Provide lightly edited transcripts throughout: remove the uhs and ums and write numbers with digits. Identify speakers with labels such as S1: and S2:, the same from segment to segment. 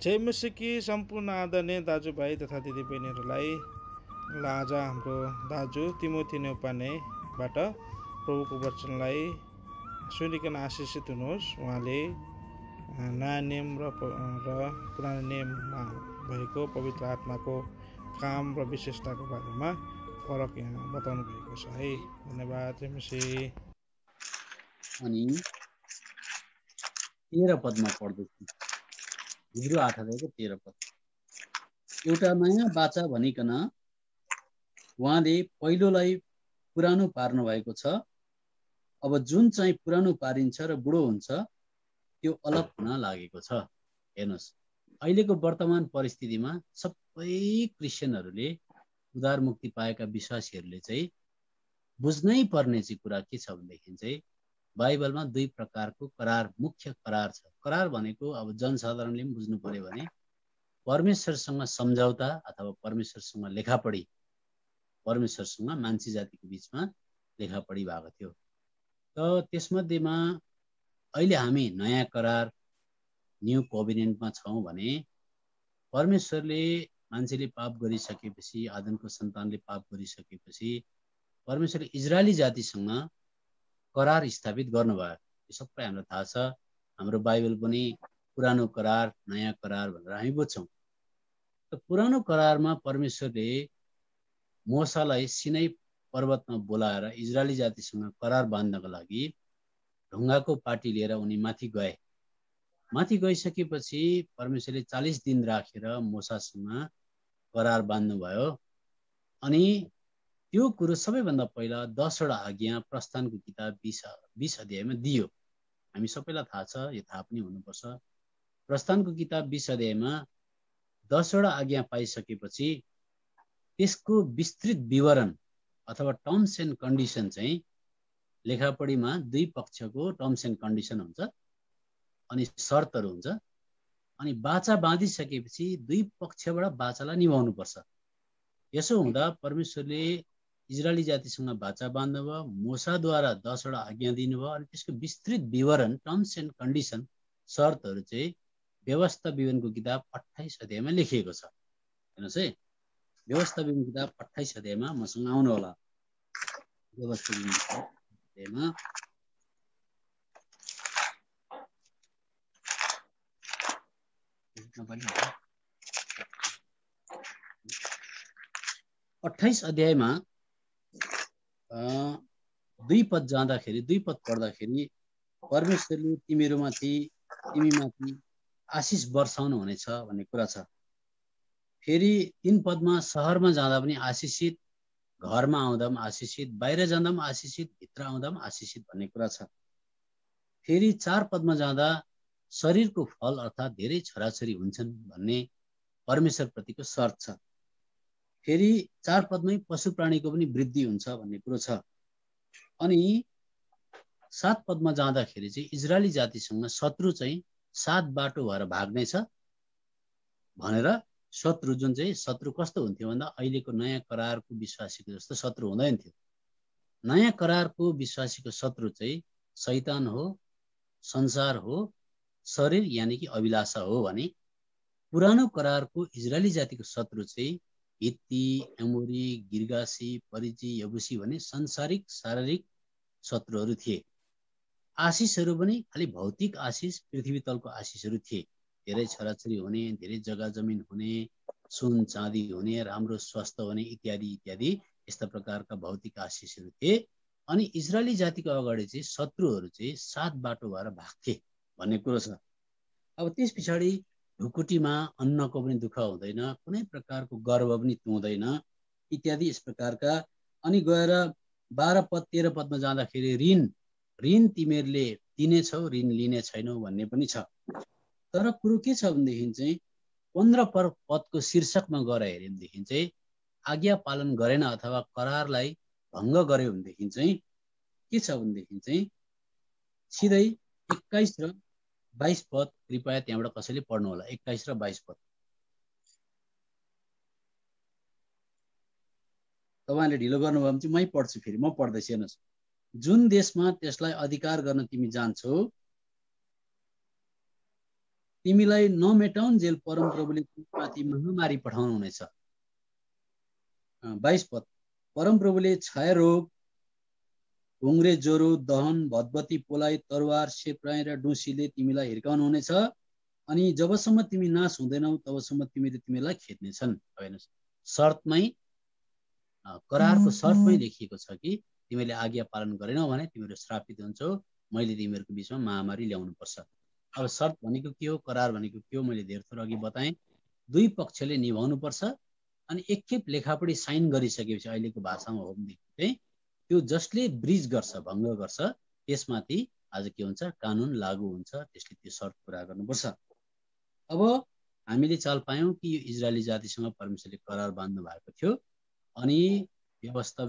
S1: जय मसीकी सम्पूर्ण आदरणीय दाजुभाइ तथा दिदीबहिनीहरूलाई आज हाम्रो दाजु तिमोथी नेउपानेबाट प्रभुको वचनलाई सुनिकन आशिषित हुनुहोस्। उहाँले नयाँ नियम र पुरानो नियममा भएको पवित्र आत्माको काम र विशेषताको बारेमा फरक यहाँ बताउनु भएको छ है। धन्यवाद। जय मसीह।
S2: अनि 13 पदमा पढ्दैछु। हिब्रू 8 अध्यायको 13 पद। एउटा नयाँ बाचा भनिकन उहाँले पहिलोलाई पुरानो पार्नु भएको छ। अब जुन चाहिँ पुरानो पारिन्छ र बुढो हुन्छ त्यो अलग हुन लागेको छ। हेर्नुहोस्, अहिलेको वर्तमान परिस्थितिमा सबै क्रिस्चियनहरूले उद्धार मुक्ति पाएका विश्वासीहरूले चाहिँ बुझ्नै पर्ने चाहिँ कुरा के छ भनेदेखि चाहिँ बाइबलमा दुई प्रकारको करार, मुख्य करार छ। करार भनेको अब जनसाधारणले पनि बुझ्नु पर्यो भने परमेश्वरसँग सम्झौता अथवा परमेश्वरसँग लेखापढी, परमेश्वरसँग मान्छे जातिको बिचमा लेखापढी भएको थियो। त त्यसमध्येमा अहिले हामी नयाँ करार न्यू कोभिनेन्टमा छौँ भने परमेश्वरले मान्छेले पाप गरिसकेपछि, आदमको सन्तानले पाप गरिसकेपछि परमेश्वरले इजरायली जातिसँग करार स्थापित गर्नुभयो। यो सबै हामीलाई थाहा छ। हाम्रो बाइबल पनि पुरानो करार नयाँ करार भनेर हामी बुझ्छौँ। त पुरानो करारमा परमेश्वरले मोसालाई सिनै पर्वतमा बोलाएर इजरायली जातिसँग करार बाँध्नको लागि ढुङ्गाको पाटी लिएर उनी माथि गए। माथि गइसकेपछि परमेश्वरले 40 दिन राखेर मोसासँग करार बाँध्नुभयो। अनि त्यो कुरो सबैभन्दा पहिला 10 वटा आज्ञा प्रस्थानको किताब 20 अध्यायमा दियो। हामी सबैलाई थाहा छ, यो थाहा पनि हुनुपर्छ। प्रस्थानको किताब 20 अध्यायमा 10 वटा आज्ञा पाइसकेपछि त्यसको विस्तृत विवरण अथवा टर्म्स एन्ड कन्डिसन चाहिँ लेखापढीमा दुई पक्षको टर्म्स एन्ड कन्डिसन हुन्छ अनि शर्तहरू हुन्छ। अनि बाचा बाँधिसकेपछि दुई पक्षबाट बाचालाई निभाउनु पर्छ। यसो हुँदा परमेश्वरले इजरायली जातिसँग बाचा बाँध्नुभयो, मोसाद्वारा 10 वटा आज्ञा दिनुभयो अनि त्यसको विस्तृत विवरण टर्म्स एन्ड कन्डिसन शर्तहरू चाहिँ व्यवस्था विवरणको किताब 28 अध्यायमा लेखिएको छ। हेर्नुहोस् है, व्यवस्था विवरण किताब 28 अध्यायमा मसँग आउनु होला। व्यवस्था विवरण किताब अध्यायमा 28 अध्यायमा 2 पद जाँदाखेरि, 2 पद पढ्दाखेरि परमेश्वरले तिमीमाथि आशिष वर्षाउनु हुनेछ भन्ने कुरा छ। फेरि 3 पदमा शहरमा जाँदा पनि आशिषित, घरमा आउँदा पनि आशिषित, बाहिर जाँदा पनि आशिषित, भित्र आउँदा पनि आशिषित भन्ने कुरा छ। फेरि 4 पदमा जाँदा शरीरको फल अर्थात् धेरै छोराछोरी हुन्छन् भन्ने परमेश्वरप्रतिको शर्त छ। फेरि 4 पदमै पशु प्राणीको पनि वृद्धि हुन्छ भन्ने कुरो छ। अनि 7 पदमा जाँदाखेरि चाहिँ इजरायली जातिसँग शत्रु चाहिँ 7 बाटो भएर भाग्नेछ भनेर, शत्रु जुन चाहिँ शत्रु कस्तो हुन्थ्यो भन्दा अहिलेको नयाँ करारको विश्वासीको जस्तो शत्रु हुँदैन थियो। नयाँ करारको विश्वासीको शत्रु चाहिँ शैतान हो, संसार हो, शरीर यानि कि अभिलाषा हो भने पुरानो करारको इजरायली जातिको शत्रु चाहिँ हित्ती, एमोरी, गिर्गासी, परिजी, यबुसी भन्ने सांसारिक शारीरिक शत्रुहरू थिए। आशिषहरू पनि खालि भौतिक आशिष, पृथ्वी तलको आशिषहरू थिए। धेरै छोराछोरी हुने, धेरै जग्गा जमिन हुने, सुन चाँदी हुने, राम्रो स्वास्थ्य हुने इत्यादि इत्यादि यस्ता प्रकारका भौतिक आशिषहरू थिए। अनि इजरायली जातिको अगाडि चाहिँ शत्रुहरू चाहिँ 7 बाटो भएर भाग्थे भन्ने कुरो छ। अब त्यस पछाडि ढुकुटीमा अन्नको पनि दुःख हुँदैन, कुनै प्रकारको गर्व पनि तुउँदैन इत्यादि यस प्रकारका। अनि गएर 12 पद 13 पदमा जाँदाखेरि ऋण तिमीहरूले दिनेछौ, ऋण लिने छैनौ भन्ने पनि छ। तर कुरो के छ भनेदेखि चाहिँ 15 पदको शीर्षकमा गएर हेऱ्यो भनेदेखि चाहिँ आज्ञा पालन गरेन अथवा करारलाई भङ्ग गर्यो भनेदेखि चाहिँ के छ भनेदेखि चाहिँ सिधै 21 र 22 पद कृपया त्यहाँबाट कसैले पढ्नु होला। 21 र 22 पद तपाईँले ढिलो गर्नुभयो भने चाहिँ मै पढ्छु। फेरि म पढ्दैछु। हेर्नुहोस्, जुन देशमा त्यसलाई अधिकार गर्न तिमी जान्छौ तिमीलाई नमेटाउन्जेल परमप्रभुले तिमीमाथि महामारी पठाउनु हुनेछ। 22 पद, परमप्रभुले क्षयरोग, घुङ्रे ज्वरो, दहन, भदभती, पोलाइ, तरवार, सेप्राई र डुसीले तिमीलाई हिर्काउनु हुनेछ। अनि जबसम्म तिमी नाश हुँदैनौ तबसम्म तिमीलाई खेद्नेछन्। हेर्नुहोस्, शर्तमै, करारको शर्तमै लेखिएको छ कि तिमीले आज्ञा पालन गरेनौ भने तिमीहरू श्रापित हुन्छौ, मैले तिमीहरूको बिचमा महामारी ल्याउनु पर्छ। अब शर्त भनेको के हो, करार भनेको के हो, मैले धेरै थोर अघि बताएँ। दुई पक्षले निभाउनु पर्छ। अनि एकखेप लेखापढी साइन गरिसकेपछि अहिलेको भाषामा हो भनेदेखि चाहिँ त्यो जसले ब्रिज गर्छ, भङ्ग गर्छ, त्यसमाथि आज के हुन्छ, कानुन लागू हुन्छ। त्यसले त्यो शर्त पुरा गर्नुपर्छ। अब हामीले चाल पायौँ कि यो इजरायली जातिसँग परमेश्वरले करार बाँध्नु भएको थियो। अनि व्यवस्था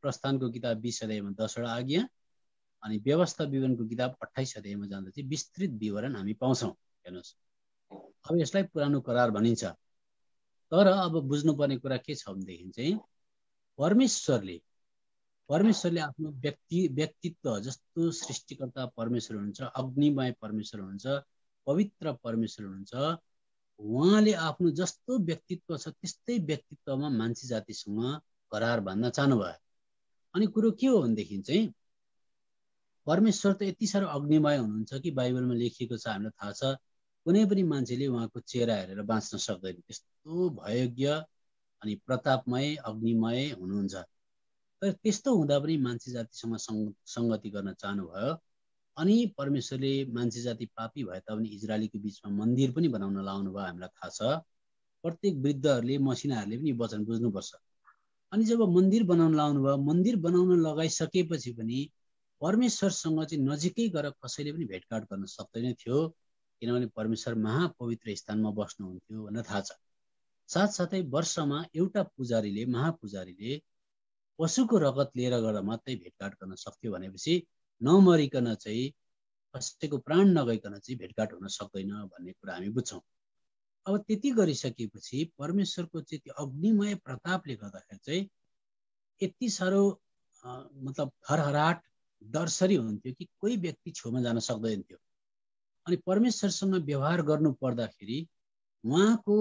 S2: प्रस्थानको किताब 20 अध्यायमा 10 वटा आज्ञा, अनि व्यवस्था विवरणको किताब 28 अध्यायमा जाँदा चाहिँ विस्तृत विवरण हामी पाउँछौँ। हेर्नुहोस्, अब यसलाई पुरानो करार भनिन्छ। तर अब बुझ्नुपर्ने कुरा के छ भनेदेखि चाहिँ परमेश्वरले आफ्नो व्यक्तित्व जस्तो सृष्टिकर्ता परमेश्वर हुनुहुन्छ, अग्निमय परमेश्वर हुनुहुन्छ, पवित्र परमेश्वर हुनुहुन्छ, उहाँले आफ्नो जस्तो व्यक्तित्व छ त्यस्तै व्यक्तित्वमा मान्छे जातिसँग करार बाँध्न चाहनुभयो। अनि कुरो के हो भनेदेखि चाहिँ परमेश्वर त यति साह्रो अग्निमय हुनुहुन्छ कि बाइबलमा लेखिएको छ, हामीलाई थाहा छ, कुनै पनि मान्छेले उहाँको चेहरा हेरेर बाँच्न सक्दैन। त्यस्तो भयज्ञ अनि प्रतापमय अग्निमय हुनुहुन्छ। तर त्यस्तो हुँदा पनि मान्छे जातिसँग सङ्गति गर्न चाहनुभयो। अनि परमेश्वरले मान्छे जाति पापी भए तापनि इजरायलीको बिचमा मन्दिर पनि बनाउन लाउनु भयो, हामीलाई थाहा छ। प्रत्येक वृद्धहरूले, मसिनाहरूले पनि वचन बुझ्नुपर्छ। अनि जब मन्दिर बनाउन लाउनु भयो, मन्दिर बनाउन लगाइसकेपछि पनि परमेश्वरसँग चाहिँ नजिकै गएर कसैले पनि भेटघाट गर्न सक्दैन थियो, किनभने परमेश्वर महापवित्र स्थानमा बस्नुहुन्थ्यो भनेर थाहा छ। साथसाथै वर्षमा एउटा महापुजारीले पशुको रगत लिएर गएर मात्रै भेटघाट गर्न सक्थ्यो भनेपछि नमरिकन चाहिँ कसैको प्राण नगइकन चाहिँ भेटघाट हुन सक्दैन भन्ने कुरा हामी बुझ्छौँ। अब त्यति गरिसकेपछि परमेश्वरको चाहिँ त्यो अग्निमय प्रतापले गर्दाखेरि चाहिँ यति साह्रो मतलब हरहराट डरसरी हुन्थ्यो कि कोही व्यक्ति छेउमा जान सक्दैन थियो। अनि परमेश्वरसँग व्यवहार गर्नु पर्दाखेरि उहाँको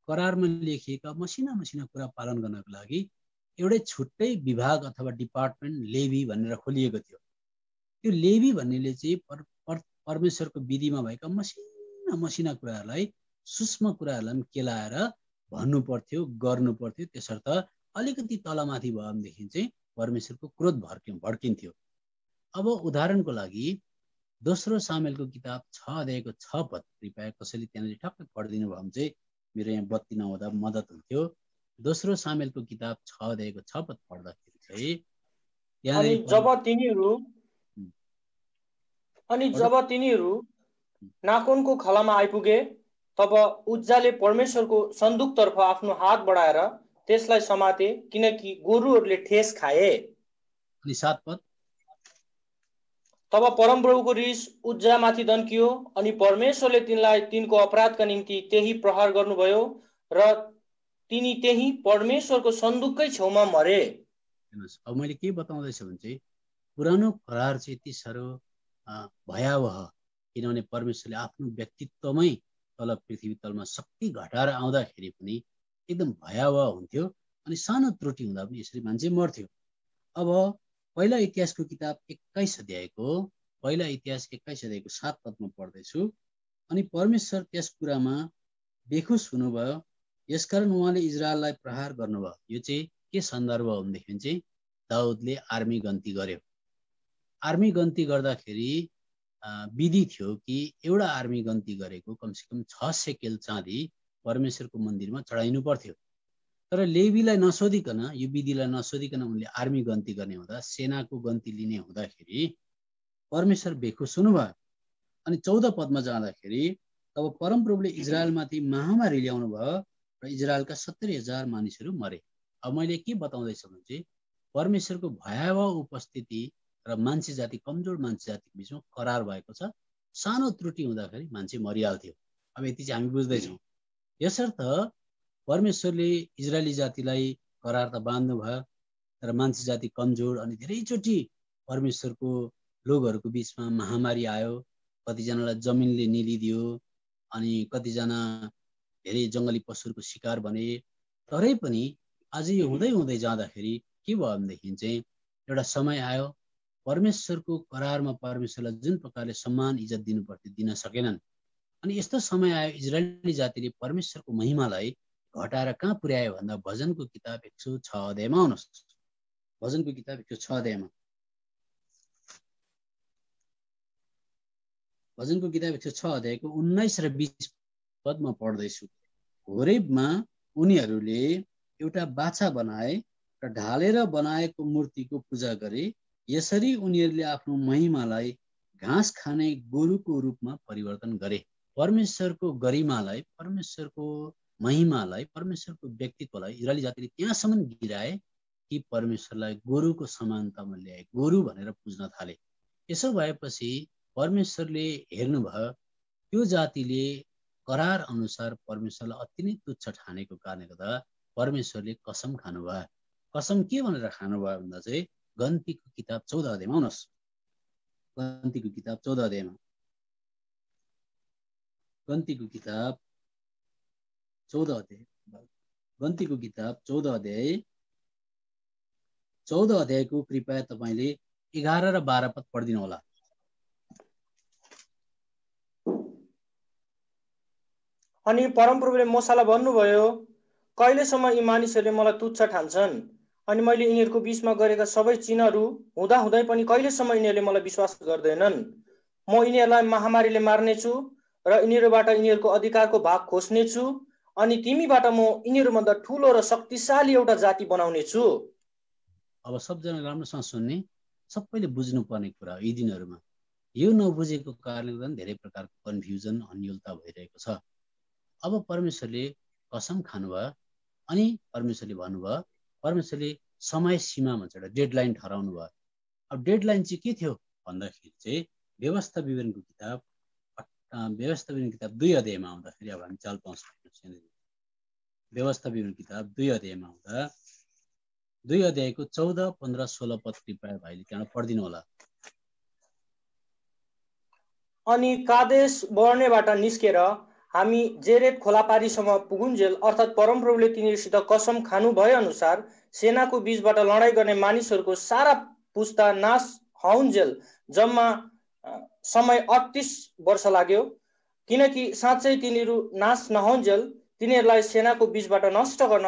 S2: करारमा लेखिएका मसिना कुरा पालन गर्नको लागि एउटै छुट्टै विभाग अथवा डिपार्टमेन्ट लेवी भनेर खोलिएको थियो। त्यो लेवी भन्नेले चाहिँ परमेश्वरको विधिमा भएका मसिना कुराहरूलाई, सूक्ष्म कुराहरूलाई केलाएर भन्नु पर्थ्यो, गर्नु पर्थ्यो। त्यसर्थ अलिकति तलमाथि भयो भनेदेखि चाहिँ परमेश्वरको क्रोध भड्किन्थ्यो। अब उदाहरणको लागि दोस्रो सामुएलको किताब 6 अध्यायको 6 पद, कृपया कसैले त्यहाँनिर ठक्क पढिदिनु भयो भने चाहिँ मेरो यहाँ बत्ती नहुँदा मद्दत हुन्थ्यो। दोस्रो सामुएलको किताब 6 अध्यायको 6 पद पढ्दाखेरि चाहिँ
S3: जब तिनीहरू नाकोनको खलामा आइपुगे तब उज्जाले परमेश्वरको सन्दुकतर्फ आफ्नो हात बढाएर त्यसलाई समाते, किनकि गोरुहरूले ठेस खाए।
S2: अनि 7 पद,
S3: तब परमप्रभुको रिस उज्जामाथि दन्कियो अनि परमेश्वरले तिनलाई तिनको अपराधका निम्ति त्यही प्रहार गर्नुभयो र तिनी त्यही परमेश्वरको सन्दुककै छेउमा मरे।
S2: अब मैले के बताउँदैछु भने चाहिँ पुरानो करार चाहिँ यति साह्रो भयावह, किनभने परमेश्वरले आफ्नो व्यक्तित्वमै तल पृथ्वी तलमा शक्ति घटाएर आउँदाखेरि पनि एकदम भयावह हुन्थ्यो। अनि सानो त्रुटि हुँदा पनि यसरी मान्छे मर्थ्यो। अब पहिला इतिहासको किताब 21 अध्यायको 7 पदमा पढ्दैछु। अनि परमेश्वर त्यस कुरामा बेखुस हुनुभयो, यसकारण उहाँले इजरायललाई प्रहार गर्नुभयो। यो चाहिँ के सन्दर्भ हो भनेदेखि चाहिँ दाउदले आर्मी गन्ती गर्यो। आर्मी गन्ती गर्दाखेरि विधि थियो कि एउटा आर्मी गन्ती गरेको कमसेकम 6 सेकेल चाँदी परमेश्वरको मन्दिरमा चढाइनु पर्थ्यो। तर लेवीलाई नसोधिकन, यो विधिलाई नसोधिकन उनले आर्मी गन्ती गर्ने हुँदा, सेनाको गन्ती लिने हुँदाखेरि परमेश्वर बेखुस हुनुभयो। अनि 14 पदमा जाँदाखेरि तब परमप्रभुले इजरायलमाथि महामारी ल्याउनु भयो र इजरायलका 70,000 मानिसहरू मरे। अब मैले के बताउँदैछु भने चाहिँ परमेश्वरको भयावह उपस्थिति र मान्छे जाति, कमजोर मान्छे जातिको बिचमा करार भएको छ। सानो त्रुटि हुँदाखेरि मान्छे मरिहाल्थ्यो। अब यति चाहिँ हामी बुझ्दैछौँ। यसर्थ परमेश्वरले इजरायली जातिलाई करार त बाँध्नु भयो, तर मान्छे जाति कमजोर अनि धेरैचोटि परमेश्वरको लोकहरूको बिचमा महामारी आयो कतिजनालाई जमिनले निलिदियो, अनि कतिजना धेरै जङ्गली पशुहरूको शिकार बने। तरै पनि आज यो हुँदै हुँदै जाँदाखेरि के भयो भनेदेखि चाहिँ एउटा समय आयो, परमेश्वरको करारमा परमेश्वरलाई जुन प्रकारले सम्मान इज्जत दिनुपर्थ्यो दिन सकेनन्। अनि यस्तो समय आयो इजरायली जातिले परमेश्वरको महिमालाई घटाएर कहाँ पुर्यायो भन्दा भजनको किताब 106 अध्यायमा आउनुहोस्। भजनको किताब 106 अध्यायमा, भजनको किताब 106 अध्यायको 19 र 20 पदमा पढ्दैछु। होरेबमा उनीहरूले एउटा बाछा बनाए र ढालेर बनाएको मूर्तिको पूजा गरे। यसरी उनीहरूले आफ्नो महिमालाई घाँस खाने गोरुको रूपमा परिवर्तन गरे। परमेश्वरको गरिमालाई, परमेश्वरको महिमालाई, परमेश्वरको व्यक्तित्वलाई इजरायली जातिले त्यहाँसम्म गिराए कि परमेश्वरलाई गोरुको समानतामा ल्याए, गोरु भनेर पुज्न थाले। यसो भएपछि परमेश्वरले हेर्नुभयो त्यो जातिले करार अनुसार परमेश्वरलाई अति नै तुच्छ ठानेको कारणले गर्दा परमेश्वरले कसम खानुभयो। कसम के भनेर खानुभयो भन्दा चाहिँ गन्तीको किताब 14 अध्यायमा आउनुहोस्। गन्तीको किताब 14 अध्यायमा, गन्तीको किताब 14 अध्याय, गन्तीको किताब 14 अध्याय, 14 अध्यायको कृपया तपाईले 11 र 12 पद पढिदिनु होला।
S3: अनि परमप्रभुले मोसालाई भन्नुभयो, कहिलेसम्म यी मानिसहरूले मलाई तुच्छ ठान्छन्? अनि मैले यिनीहरूको बीचमा गरेका सबै चिन्हहरू हुँदा हुँदै पनि कहिलेसम्म यिनीहरूले मलाई विश्वास गर्दैनन्? म यिनीहरूलाई महामारीले मार्नेछु र यिनीहरूबाट यिनीहरूको अधिकारको भाग खोज्नेछु, अनि तिमीबाट म यिनीहरूभन्दा ठुलो र शक्तिशाली एउटा जाति बनाउनेछु।
S2: अब सबजना राम्रोसँग सुन्ने, सबैले बुझ्नुपर्ने कुरा यी दिनहरूमा यो नबुझेको कारणले गर्दा धेरै प्रकारको कन्फ्युजन, अन्योलता भइरहेको छ। अब परमेश्वरले कसम खानुभयो अनि परमेश्वरले भन्नुभयो, परमेश्वरले समय सीमा भन्छ एउटा डेडलाइन ठहराउनु भयो। अब डेडलाइन चाहिँ के थियो भन्दाखेरि चाहिँ व्यवस्था विवरणको किताब 2 अध्यायमा आउँदाखेरि अब हामी चाल पाउँछ। व्यवस्था विवरण किताब 2 अध्यायमा आउँदा 2 अध्यायको 14, 15, 16 पद कृपया भाइले त्यहाँ पढिदिनु होला।
S3: अनि कादेश बर्नेबाट निस्केर हामी जेरेद खोलापारीसम्म पुगुन्जेल, अर्थात् परमप्रभुले तिनीहरूसित कसम खानु भए अनुसार सेनाको बीचबाट लडाईँ गर्ने मानिसहरूको सारा पुस्ता नाश हौन्जेल जम्मा समय 38 वर्ष लाग्यो, किनकि साँच्चै तिनीहरू नाश नहौन्जेल तिनीहरूलाई सेनाको बीचबाट नष्ट गर्न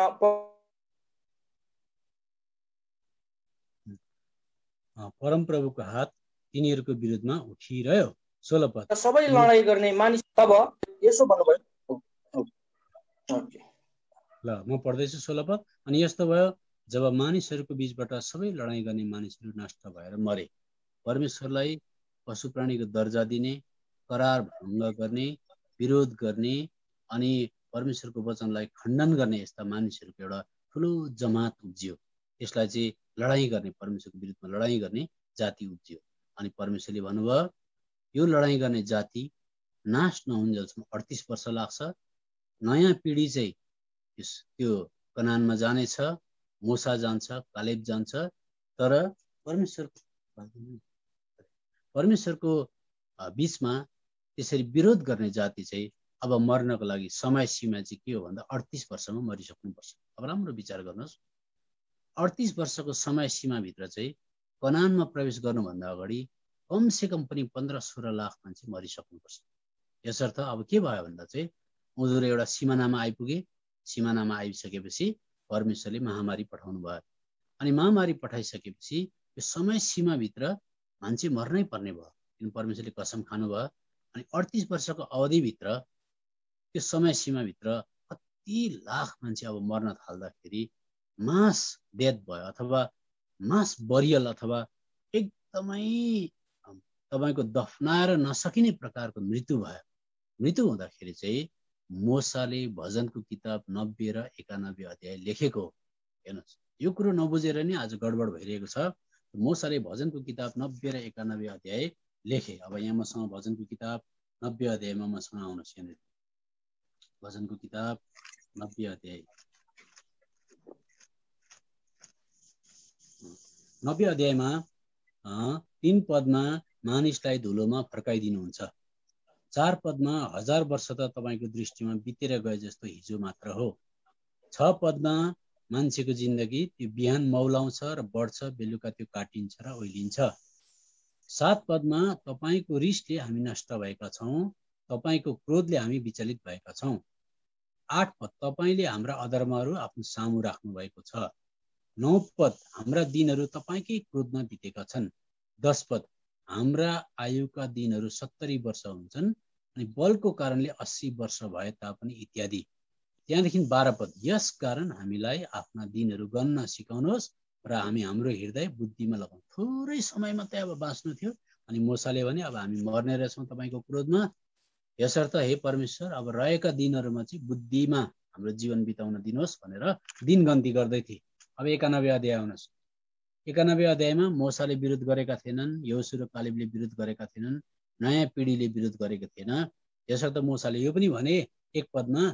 S2: परमप्रभुको हात तिनीहरूको विरुद्धमा उठिरह्यो। 16 पद,
S3: सबै लडाईँ गर्ने मानिस तब यसो भन्नुभयो।
S2: ल म पढ्दैछु 16 पद। अनि यस्तो भयो, जब मानिसहरूको बीचबाट सबै लडाईँ गर्ने मानिसहरू नष्ट भएर मरे, परमेश्वरलाई पशु प्राणीको दर्जा दिने, करार भङ्ग गर्ने, विरोध गर्ने अनि परमेश्वरको वचनलाई खण्डन गर्ने यस्ता मानिसहरूको एउटा ठुलो जमात उब्जियो। यसलाई चाहिँ लडाईँ गर्ने, परमेश्वरको विरुद्धमा लडाईँ गर्ने जाति उब्जियो। अनि परमेश्वरले भन्नुभयो, यो लडाईँ गर्ने जाति नाश नहुन्जेलसम्म 38 वर्ष लाग्छ। नयाँ पिढी चाहिँ त्यो कनानमा जानेछ, मोसा जान्छ, कालेब जान्छ, तर परमेश्वरको बीचमा त्यसरी विरोध गर्ने जाति चाहिँ अब मर्नको लागि समय सीमा चाहिँ के हो भन्दा 38 वर्षमा मरिसक्नुपर्छ। अब राम्रो विचार गर्नुहोस्, 38 वर्षको समय सीमाभित्र चाहिँ कनानमा प्रवेश गर्नुभन्दा अगाडि कमसेकम पनि 15-16 लाख मान्छे मरिसक्नुपर्छ। यसर्थ अब के भयो भन्दा चाहिँ उनीहरू एउटा सिमानामा आइपुगे। सिमानामा आइसकेपछि परमेश्वरले महामारी पठाउनु भयो। अनि महामारी पठाइसकेपछि यो समय सीमाभित्र मान्छे मर्नै पर्ने भयो, किन परमेश्वरले कसम खानुभयो। अनि 38 वर्षको अवधिभित्र त्यो समय सीमाभित्र कति लाख मान्छे अब मर्न थाल्दाखेरि मास डेथ भयो अथवा मास बरियल अथवा एकदमै तपाईको दफनाएर नसकिने प्रकारको मृत्यु भयो। मृत्यु हुँदाखेरि चाहिँ मोसाले भजनको किताब 90 र 91 अध्याय लेखेको हो। हेर्नुहोस्, यो कुरो नबुझेर नै आज गडबड भइरहेको छ। मोसाले भजनको किताब 90 र 91 अध्याय लेखे। अब यहाँ मसँग भजनको किताब 90 अध्यायमा मसँग आउनुहोस्। यहाँनिर भजनको किताब 90 अध्याय, 90 अध्यायमा 3 पदमा मानिसलाई धुलोमा फर्काइदिनुहुन्छ। 4 पदमा 1000 वर्ष त तपाईको दृष्टिमा बितेर गए जस्तो हिजो मात्र हो। 6 पदमा मान्छेको जिन्दगी त्यो बिहान मौलाउँछ र बढ्छ, बेलुका त्यो काटिन्छ र ओइलिन्छ। 7 पदमा तपाईको रिसले हामी नष्ट भएका छौं, तपाईको क्रोधले हामी विचलित भएका छौं। 8 पद तपाईले हाम्रा अधर्महरू आफ्नो सामु राख्नु भएको छ। 9 पद हाम्रा दिनहरू तपाईकै क्रोधमा बितेका छन्। 10 पद हाम्रा आयुका दिनहरू 70 वर्ष हुन्छन् अनि बलको कारणले 80 वर्ष भए तापनि इत्यादि। त्यहाँदेखि 12 पद यस कारण हामीलाई आफ्ना दिनहरू गन्न सिकाउनुहोस् र हामी हाम्रो हृदय बुद्धिमा लगाउँ। थोरै समय मात्रै अब बाँच्नु थियो अनि मूसाले भने अब हामी मर्ने रहेछौँ तपाईको क्रोधमा, यसर्थ हे परमेश्वर अब रहेका दिनहरूमा चाहिँ बुद्धिमा हाम्रो जीवन बिताउन दिनुहोस् भनेर दिन गन्ती गर्दै थिए। अब 91 अध्याय आउनुहोस्। 91 अध्यायमा मूसाले विरोध गरेका थिएनन्, यहोशू र कालेबले विरोध गरेका थिएनन्, नयाँ पिँढीले विरोध गरेको थिएन। यसर्थ मूसाले यो पनि भने 1 पदमा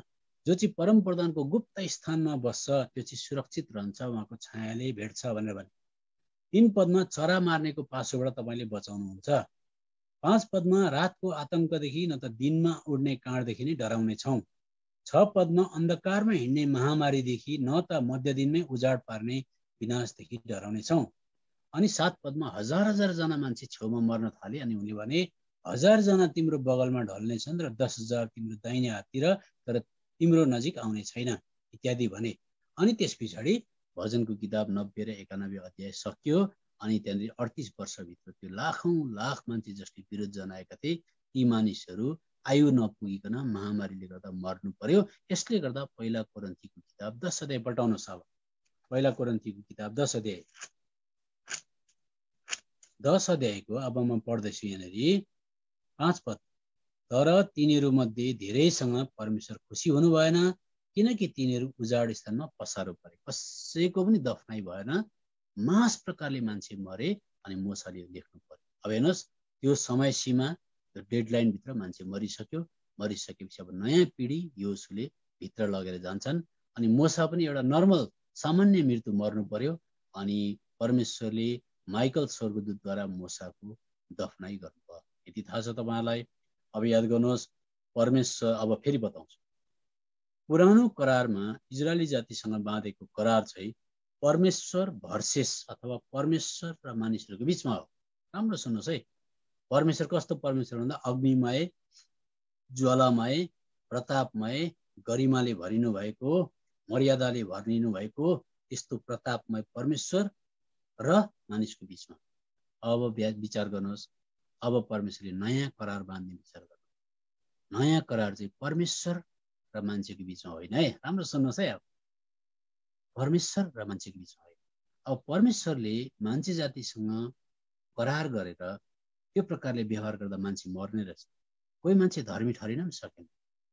S2: जो चाहिँ परम प्रधानको गुप्त स्थानमा बस्छ त्यो चाहिँ सुरक्षित रहन्छ, उहाँको छायाले भेट्छ भनेर भने। 3 पदमा चरा मार्नेको पासोबाट तपाईले बचाउनुहुन्छ। 5 पदमा रातको आतंकदेखि न त दिनमा उड्ने काँडदेखि नै डराउने छौं। 6 पदमा अन्धकारमा हिँड्ने महामारीदेखि न त मध्य दिनमै उजाड पार्ने विनाशदेखि डराउने छौं। अनि 7 पदमा 1000 जना मान्छे छेउमा मर्न थाले अनि उनले भने 1000 जना तिम्रो बगलमा ढल्ने छन् र 10,000 तिम्रो दाहिने हाततिर, तर तिम्रो नजिक आउने छैन इत्यादि भने। अनि त्यस पछाडि भजनको किताब 90 र 91 अध्याय सकियो अनि त्यहाँनिर 38 वर्षभित्र त्यो लाखौं लाख मान्छे जसले विरोध जनाएका थिए ती मानिसहरू आयु नपुगिकन महामारीले गर्दा मर्नु पर्यो। यसले गर्दा पहिला कोरिन्थीको किताब 10 अध्याय पल्टाउनुहोस्। अब पहिला कोरिन्थीको किताब 10 अध्याय 10 अध्यायको अब म पढ्दैछु यहाँनिर 5 पद। तर तिनीहरू मध्ये धेरैसँग परमेश्वर खुसी हुनु भएन, किनकि तिनीहरू उजाड स्थानमा पसारो परे, कसैको पनि दफनाइ भएन, मास प्रकारले मान्छे मरे अनि मूसाले लेख्नु पर्यो। अब हेर्नुहोस् त्यो समय सीमा, त्यो डेडलाइन भित्र मान्छे मरिसक्यो। मरिसकेपछि अब नयाँ पिँढी यहोशूले भित्र लगेर जान्छन् अनि मूसा पनि एउटा नर्मल सामान्य मृत्यु मर्नु पर्यो अनि परमेश्वरले माइकल स्वर्गदूतद्वारा मूसाको दफनाइ गर्नुभयो। यति थाहा छ तपाईहरुलाई। अब याद गर्नुहोस् परमेश्वर, अब फेरि बताउँछु, पुरानो करारमा इजरायली जातिसँग बाँधेको करार चाहिँ परमेश्वर भर्सेस अथवा परमेश्वर र मानिसहरूको बीचमा हो। राम्रो सुन्नुहोस् है। परमेश्वर कस्तो परमेश्वर भन्दा अग्निमय, ज्वालामय, प्रतापमय, गरिमाले भरिनु भएको, मर्यादाले भरिनु भएको यस्तो प्रतापमय परमेश्वर र मानिसको बीचमा। अब विचार गर्नुहोस्, अब परमेश्वरले नयाँ करार बाँध्ने विचार गर्नु। नयाँ करार चाहिँ परमेश्वर र मान्छेको बीचमा होइन है। राम्रो सुन्नुहोस् है। अब परमेश्वर र मान्छेको बीचमा होइन। अब परमेश्वरले मान्छे जातिसँग करार गरेर त्यो प्रकारले व्यवहार गर्दा मान्छे मर्ने रहेछ। कोही मान्छे धर्मी ठहरिन पनि सकेन।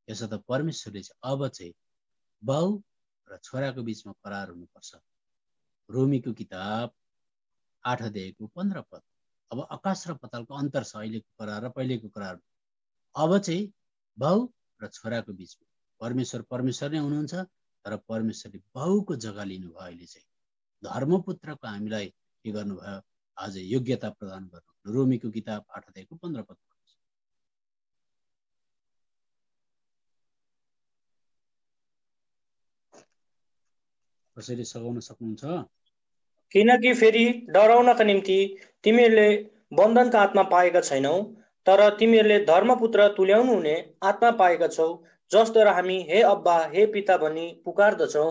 S2: यसर्थ परमेश्वरले चाहिँ अब चाहिँ बाउ र छोराको बीचमा करार हुनुपर्छ। रोमीको किताब 8 अध्यायको 15 पद। अब आकाश र पतालको अन्तर छ अहिलेको करार र पहिलेको करार। अब चाहिँ बाउ र छोराको बीचमा परमेश्वर परमेश्वर नै हुनुहुन्छ, तर परमेश्वरले बाउको जग्गा लिनुभयो। अहिले चाहिँ धर्मपुत्रको हामीलाई के गर्नुभयो, आज योग्यता प्रदान गर्नु। रोमीको किताब 8 अध्यायको 15 पद। कसैले सघाउन सक्नुहुन्छ?
S3: किनकि फेरि डराउनका निम्ति तिमीहरूले बन्धनका आत्मा पाएका छैनौ, तर तिमीहरूले धर्मपुत्र तुल्याउनु हुने आत्मा पाएका छौ, जसद्वारा हामी हे अब्बा हे पिता भनी पुकार्दछौ।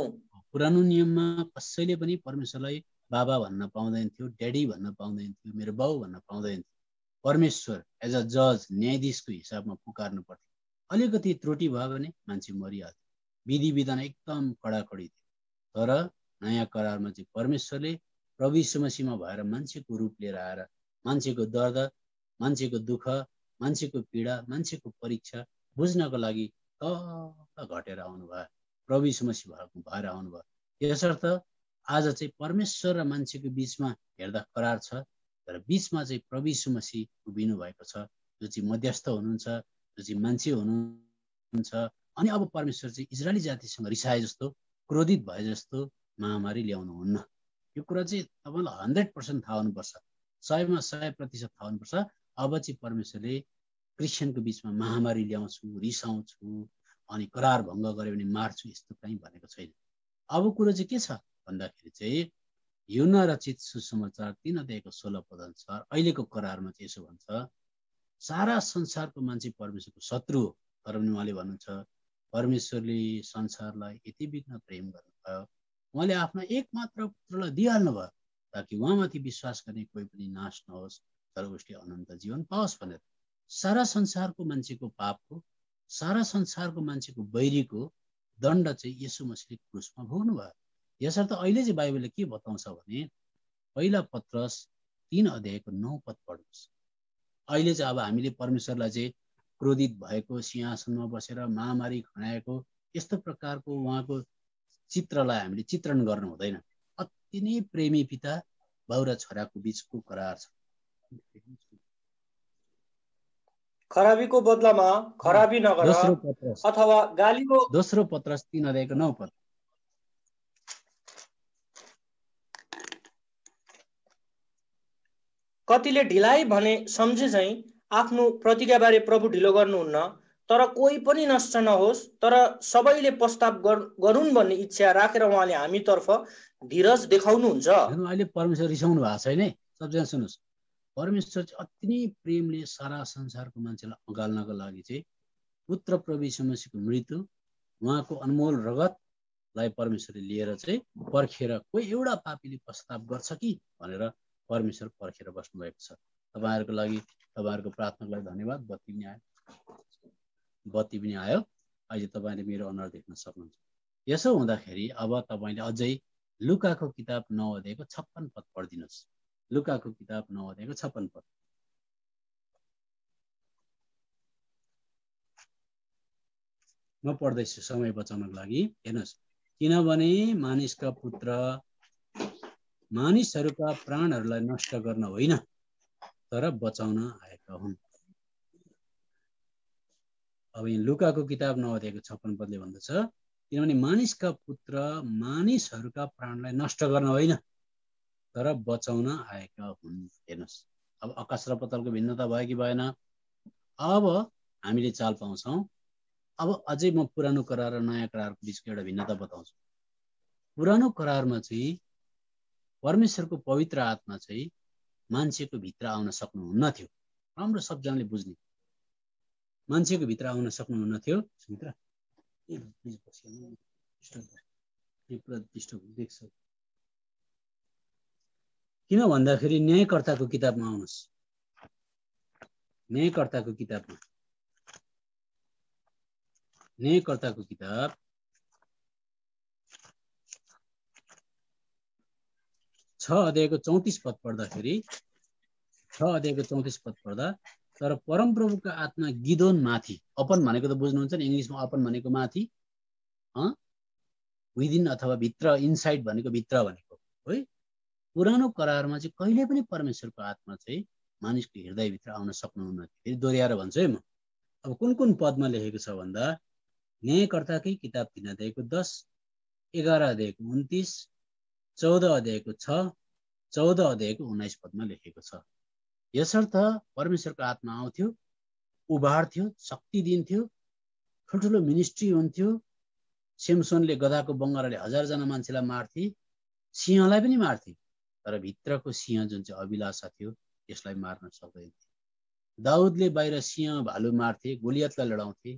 S2: पुरानो नियममा कसैले पनि परमेश्वरलाई बाबा भन्न पाउँदैन थियो, ड्याडी भन्न पाउँदैन थियो, मेरो बाउ भन्न पाउँदैन थियो। परमेश्वर एज अ जज, न्यायाधीशको हिसाबमा पुकार्नु पर्थ्यो। अलिकति त्रुटि भयो भने मान्छे मरिहाल्थ्यो। विधि विधान एकदम कडाकडी थियो। तर नयाँ करारमा चाहिँ परमेश्वरले प्रभु यीशु मसीहमा भएर मान्छेको रूप लिएर आएर मान्छेको दर्द, मान्छेको दुःख, मान्छेको पीडा, मान्छेको परीक्षा बुझ्नको लागि तल घटेर आउनुभयो। प्रभु यीशु मसीह भएर आउनुभयो। यसर्थ आज चाहिँ परमेश्वर र मान्छेको बीचमा हेर्दा करार छ, तर बीचमा चाहिँ प्रभु यीशु मसीह उभिनु भएको छ, जो चाहिँ मध्यस्थ हुनुहुन्छ, जो चाहिँ मान्छे हुनुहुन्छ। अनि अब परमेश्वर चाहिँ इजरायली जातिसँग रिसाए जस्तो, क्रोधित भए जस्तो महामारी ल्याउनुहुन्न। यो कुरा चाहिँ तपाईँलाई 100% थाहा हुनुपर्छ, 100% थाहा हुनुपर्छ। अब चाहिँ परमेश्वरले क्रिस्चियनको बिचमा महामारी ल्याउँछु, रिसाउँछु, अनि करार भङ्ग गर्यो भने मार्छु, यस्तो कहीँ भनेको छैन। अब कुरो चाहिँ के छ भन्दाखेरि चाहिँ यूहन्ना रचित सुसमाचार 3:16 अनुसार अहिलेको करारमा चाहिँ यसो भन्छ, सारा संसारको मान्छे परमेश्वरको शत्रु हो, तर पनि उहाँले भन्नुहुन्छ परमेश्वरले संसारलाई यति बिघ्न प्रेम गर्नुभयो, उहाँले आफ्नो एकमात्र पुत्रलाई दिइहाल्नु भयो ताकि उहाँमाथि विश्वास गर्ने कोही पनि नाश नहोस् तर उसले अनन्त जीवन पाओस् भनेर। सारा संसारको मान्छेको पापको, सारा संसारको मान्छेको बैरीको दण्ड चाहिँ येशू मसीहले क्रुसमा भोग्नु भयो। यसर्थ अहिले चाहिँ बाइबलले के बताउँछ भने पहिला पत्रस 3:9 पढ्नुहोस्। अहिले चाहिँ अब हामीले परमेश्वरलाई चाहिँ क्रोधित भएको, सिंहासनमा बसेर महामारी खणाएको यस्तो प्रकारको उहाँको चित्रलाई हामीले चित्रण गर्नु हुँदैन। अति नै प्रेमी पिता बाउ र छोराको बीचको करार छ।
S3: खराबीको बदलामा खराबी नगर अथवा गालीको
S2: दोस्रो पत्रस 3:9
S3: कतिले ढिलाइ भने सम्झे चाहिँ आफ्नो प्रतिज्ञाबारे प्रभु ढिलो गर्नुहुन्न, तर कोही पनि नष्ट नहोस् तर सबैले पश्चाताप गरून् भन्ने इच्छा राखेर उहाँले हामीतर्फ धीरज देखाउनुहुन्छ।
S2: अहिले परमेश्वर रिसाउनु भएको छैन है। सबजना सुन्नुहोस्, परमेश्वर चाहिँ अति नै प्रेमले सारा संसारको मान्छेलाई अँगाल्नको लागि चाहिँ पुत्र प्रभु यीशु मसीहको मृत्यु, उहाँको अनमोल रगतलाई परमेश्वरले लिएर चाहिँ पर्खेर कोही एउटा पापीले पश्चाताप गर्छ कि भनेर परमेश्वर पर्खेर बस्नु भएको छ। तपाईँहरूको लागि, तपाईँहरूको प्रार्थनाको लागि धन्यवाद। बत्ती पनि आयो। अहिले तपाईँले मेरो अनुहार देख्न सक्नुहुन्छ। यसो हुँदाखेरि अब तपाईँले अझै लुकाको किताब 9:56 पढिदिनुहोस्। लुकाको किताब 9:56 म पढ्दैछु समय बचाउनको लागि। हेर्नुहोस्, किनभने मानिसका पुत्र मानिसहरूका प्राणहरूलाई नष्ट गर्न होइन तर बचाउन आएका हुन्। अब यहाँ लुकाको किताब 9:56 भन्दछ, किनभने मानिसका पुत्र मानिसहरूका प्राणलाई नष्ट गर्न होइन तर बचाउन आएका हुन्। हेर्नुहोस्, अब आकाश र पतालको भिन्नता भयो कि भएन? अब हामीले चाल पाउँछौँ। अब अझै म पुरानो करार र नयाँ करारको बिचको एउटा भिन्नता बताउँछु। पुरानो करारमा चाहिँ परमेश्वरको पवित्र आत्मा चाहिँ मान्छेको भित्र आउन सक्नुहुन्न थियो। राम्रो सबजनाले बुझ्ने, मान्छेको भित्र आउन सक्नुहुन्न थियो। किन भन्दाखेरि न्यायकर्ताको किताबमा आउनुहोस्। न्यायकर्ताको किताबमा, न्यायकर्ताको किताब 6:34 पढ्दाखेरि 6:34 पढ्दा, तर परमप्रभुको आत्मा गिदोन माथि, अपन भनेको त बुझ्नुहुन्छ नि, इङ्ग्लिसमा अपन भनेको माथि, विदिन अथवा भित्र, इनसाइड भनेको भित्र भनेको है। पुरानो करारमा चाहिँ कहिले पनि परमेश्वरको आत्मा चाहिँ मानिसको हृदयभित्र आउन सक्नुहुन्न। फेरि दोहोऱ्याएर भन्छु है म। अब कुन कुन पदमा लेखेको छ भन्दा न्यायकर्ताकै किताब 3:10, 11:29, 14:6, 14:19 पदमा लेखेको छ। यसर्थ परमेश्वरको आत्मा आउँथ्यो, उभार्थ्यो, शक्ति दिन्थ्यो, ठुल्ठुलो मिनिस्ट्री हुन्थ्यो। सिमसोनले गधाको बङ्गाराले 1000 जना मान्छेलाई मार्थे, सिंहलाई पनि मार्थे, तर भित्रको सिंह जुन चाहिँ अभिलाषा थियो यसलाई मार्न सक्दैन। दाउदले बाहिर सिंह भालु मार्थे, गोलियतलाई लडाउँथे,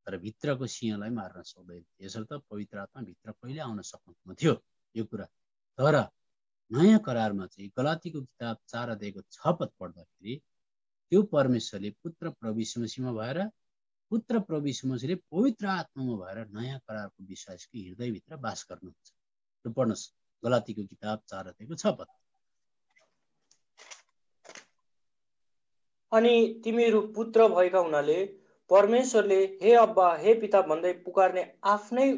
S2: तर भित्रको सिंहलाई मार्न सक्दैन। यसर्थ पवित्र आत्मा भित्र कहिले आउन सक्नुहुन्थ्यो यो कुरा। तर नयाँ करारमा चाहिँ गलातीको किताब 4:6 पढ्दाखेरि त्यो परमेश्वरले पुत्र प्रभु यीशु मसीहमा भएर, पुत्र प्रभु यीशु मसीहले पवित्र आत्मामा भएर नयाँ करारको विश्वासको हृदयभित्र बास गर्नुहुन्छ। र पढ्नुहोस् गलातीको किताब 4:6।
S3: अनि तिमीहरू पुत्र भएका हुनाले परमेश्वरले हे अब्बा, हे पिता भन्दै पुकार्ने आफ्नै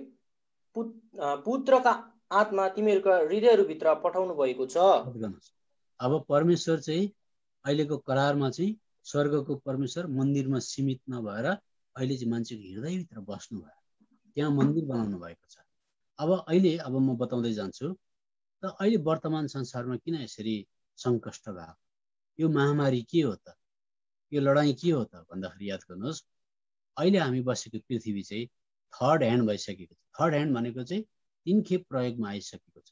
S3: पुत्रका आत्मा तिमीहरूका हृदयहरूभित्र पठाउनु भएको छ।
S2: अब परमेश्वर चाहिँ अहिलेको करारमा चाहिँ स्वर्गको परमेश्वर मन्दिरमा सीमित नभएर अहिले चाहिँ मान्छेको हृदयभित्र बस्नु भयो, त्यहाँ मन्दिर बनाउनु भएको छ। अब अहिले म बताउँदै जान्छु। त अहिले वर्तमान संसारमा किन यसरी सङ्कष्ट भएको? यो महामारी के हो त? यो लडाईँ के हो त भन्दाखेरि याद गर्नुहोस्, अहिले हामी बसेको पृथ्वी चाहिँ थर्ड ह्यान्ड भइसकेको छ। थर्ड ह्यान्ड भनेको चाहिँ 3 खेप प्रयोगमा आइसकेको छ।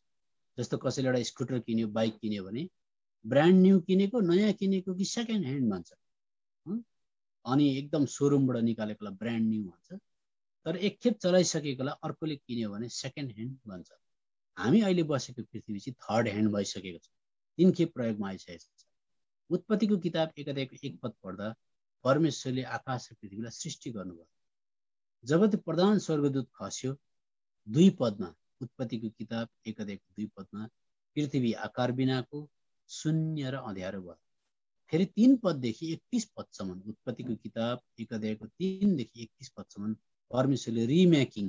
S2: जस्तो कसैले एउटा स्कुटर किन्यो, बाइक किन्यो भने ब्रान्ड न्यू किनेको, नयाँ किनेको कि सेकेन्ड ह्यान्ड भन्छ, अनि एकदम सोरुमबाट निकालेकोलाई ब्रान्ड न्यू भन्छ। तर एक खेप चलाइसकेकोलाई अर्कोले किन्यो भने सेकेन्ड ह्यान्ड भन्छ। हामी अहिले बसेको पृथ्वी चाहिँ थर्ड ह्यान्ड भइसकेको छ, 3 खेप प्रयोगमा आइसकेको छ। उत्पत्तिको किताब 1 अध्यायको 1 पद पढ्दा परमेश्वरले आकाश र पृथ्वीलाई सृष्टि गर्नुभयो। जब त्यो प्रधान स्वर्गदूत खस्यो, 2 पदमा, उत्पत्तिको किताब 1 अध्यायको 2 पदमा पृथ्वी आकार बिनाको, शून्य र अँध्यारो भयो। फेरि 3 पददेखि 31 पदसम्म, उत्पत्तिको किताब 1 अध्यायको 3 देखि 31 पदसम्म परमेश्वरले रिमेकिङ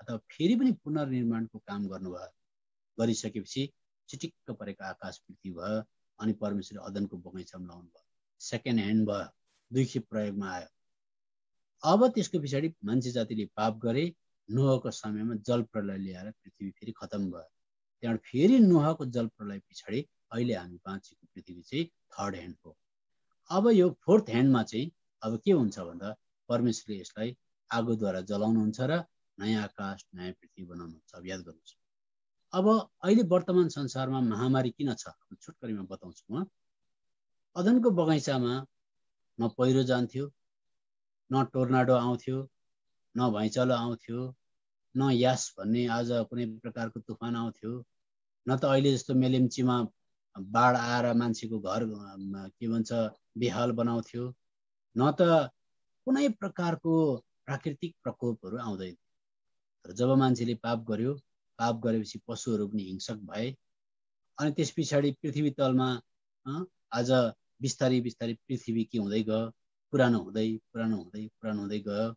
S2: अथवा फेरि पनि पुनर्निर्माणको काम गर्नुभयो। गरिसकेपछि चिटिक्क परेको आकाश पृथ्वी भयो अनि परमेश्वरले अदनको बगैँचामा लाउनु भयो। सेकेन्ड ह्यान्ड भयो, 2 खेप प्रयोगमा आयो। अब त्यसको पछाडि मान्छे जातिले पाप गरे, नोहको समयमा जल प्रलय ल्याएर पृथ्वी फेरि खतम भयो। त्यहाँबाट फेरि नोहको जल प्रलय पछाडि अहिले हामी बाँचेको पृथ्वी चाहिँ थर्ड ह्यान्ड हो। अब यो फोर्थ ह्यान्डमा चाहिँ अब के हुन्छ भन्दा परमेश्वरले यसलाई आगोद्वारा जलाउनुहुन्छ र नयाँ आकाश नयाँ पृथ्वी बनाउनुहुन्छ। अब याद गर्नुहोस्, अब अहिले वर्तमान संसारमा महामारी किन छ छुटकरीमा बताउँछु म। अदनको बगैँचामा न पहिरो जान्थ्यो, न टोर्नाडो आउँथ्यो, न भैँचालो आउँथ्यो, न यास भन्ने आज कुनै प्रकारको तुफान आउँथ्यो, न त अहिले जस्तो मेलेम्चीमा बाढ आएर मान्छेको घर के भन्छ बेहाल बनाउँथ्यो, न त कुनै प्रकारको प्राकृतिक प्रकोपहरू आउँदैन। तर जब मान्छेले पाप गर्यो, पाप गरेपछि पशुहरू पनि हिंसक भए अनि त्यस पछाडि पृथ्वी तलमा आज बिस्तारै बिस्तारै पृथ्वी के हुँदै गयो, पुरानो हुँदै पुरानो हुँदै पुरानो हुँदै गयो।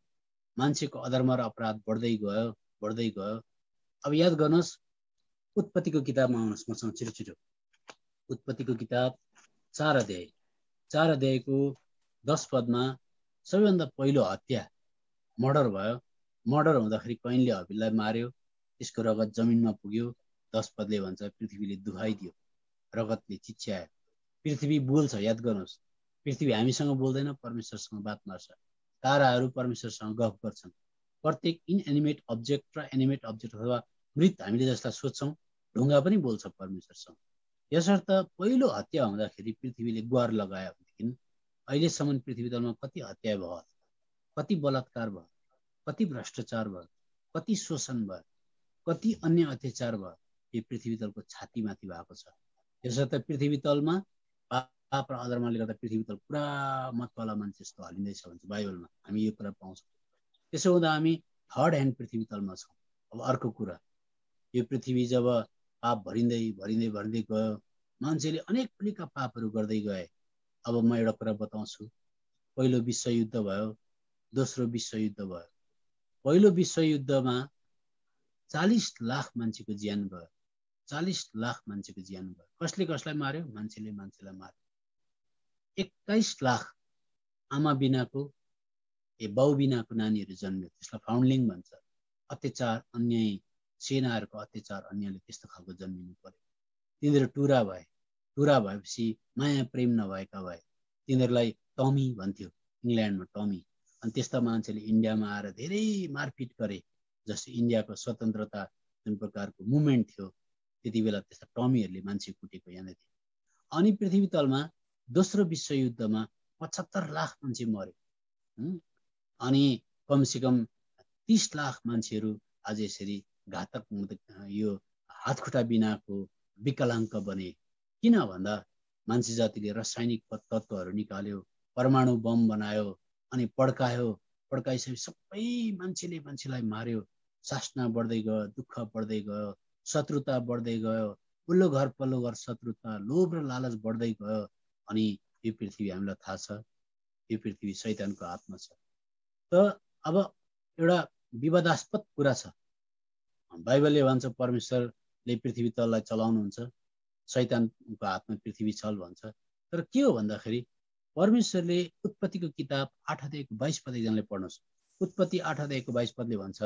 S2: मान्छेको अधर्म र अपराध बढ्दै गयो बढ्दै गयो। अब याद गर्नुहोस्, उत्पत्तिको किताबमा आउनुहोस् मसँग छिटो छिटो। उत्पत्तिको किताब 4 अध्याय, 4 अध्यायको 10 पदमा सबैभन्दा पहिलो हत्या मर्डर भयो। मर्डर हुँदाखेरि कैनले हबिललाई मार्यो, त्यसको रगत जमिनमा पुग्यो। 10 पदले भन्छ पृथ्वीले दुहाइदियो, रगतले चिच्यायो। पृथ्वी बोल्छ, याद गर्नुहोस्, पृथ्वी हामीसँग बोल्दैन, परमेश्वरसँग बात मार्छ। ताराहरू परमेश्वरसँग गफ गर्छन्। प्रत्येक इनएनिमेट अब्जेक्ट र एनिमेट अब्जेक्ट अथवा मृत हामीले जस्ता सोच्छौँ, ढुङ्गा पनि बोल्छ परमेश्वरसँग। यसर्थ पहिलो हत्या हुँदाखेरि पृथ्वीले गुहार लगायो भनेदेखि अहिलेसम्म पृथ्वी तलमा कति हत्या भयो, कति बलात्कार भयो, कति भ्रष्टाचार भयो, कति शोषण भयो, कति अन्य अत्याचार भयो, यो पृथ्वी तलको छातीमाथि भएको छ। यसर्थ पृथ्वी तलमा पाप र अधर्मले गर्दा पृथ्वी तल पुरा मतवाला मान्छे जस्तो हलिँदैछ भन्छ बाइबलमा, हामी यो कुरा पाउँछौँ। त्यसो हुँदा हामी थर्ड ह्यान्ड पृथ्वी तलमा छौँ। अब अर्को कुरा, यो पृथ्वी जब पाप भरिँदै भरिँदै भरिँदै गयो, मान्छेले अनेक थरीका पापहरू गर्दै गए। अब म एउटा कुरा बताउँछु, पहिलो विश्वयुद्ध भयो, दोस्रो विश्वयुद्ध भयो। पहिलो विश्वयुद्धमा 40 लाख मान्छेको ज्यान गयो, 40 लाख मान्छेको ज्यान गयो। कसले कसलाई मार्यो? मान्छेले मान्छेलाई मार्यो। 21 लाख आमा बिनाको बाउ बिनाको नानीहरू जन्मियो, त्यसलाई फाउन्डलिङ भन्छ। अत्याचार, अन्याय, सेनाहरूको अत्याचार अन्यायले त्यस्तो खालको जन्मिनु पर्यो। तिनीहरू टुरा भए, टुरा भएपछि माया प्रेम नभएका भए, तिनीहरूलाई टमी भन्थ्यो इङ्ल्यान्डमा, टमी। अनि त्यस्ता मान्छेले इन्डियामा आएर धेरै मारपिट गरे। जस्तो इन्डियाको स्वतन्त्रता जुन प्रकारको मुभमेन्ट थियो त्यति बेला त्यस्ता टमीहरूले मान्छे कुटेको यहाँनिर थियो। अनि पृथ्वी तलमा दोस्रो विश्वयुद्धमा 75 लाख मान्छे मर्यो। अनि कमसेकम 30 लाख मान्छेहरू आज यसरी घातक यो हातखुट्टा बिनाको विकलाङ्ग बने। किन भन्दा मान्छे जातिले रासायनिक तत्त्वहरू निकाल्यो, परमाणु बम बनायो अनि पड्कायो। पड्काइसकेपछि सबै मान्छेले मान्छेलाई मार्यो। सासना बढ्दै गयो, दुःख बढ्दै गयो, शत्रुता बढ्दै गयो, पल्लो घर शत्रुता, लोभ र लालच बढ्दै गयो। अनि यो पृथ्वी हामीलाई थाहा छ, यो पृथ्वी शैतानको हातमा छ। त अब एउटा विवादास्पद कुरा छ। बाइबलले भन्छ परमेश्वरले पृथ्वी तललाई चलाउनुहुन्छ, शैतानको हातमा पृथ्वी छल भन्छ। तर के हो भन्दाखेरि परमेश्वरले उत्पत्तिको किताब 8 अध्यायको 22 पद एकजनाले पढ्नुहोस्। उत्पत्ति 8 अध्यायको 22 पदले भन्छ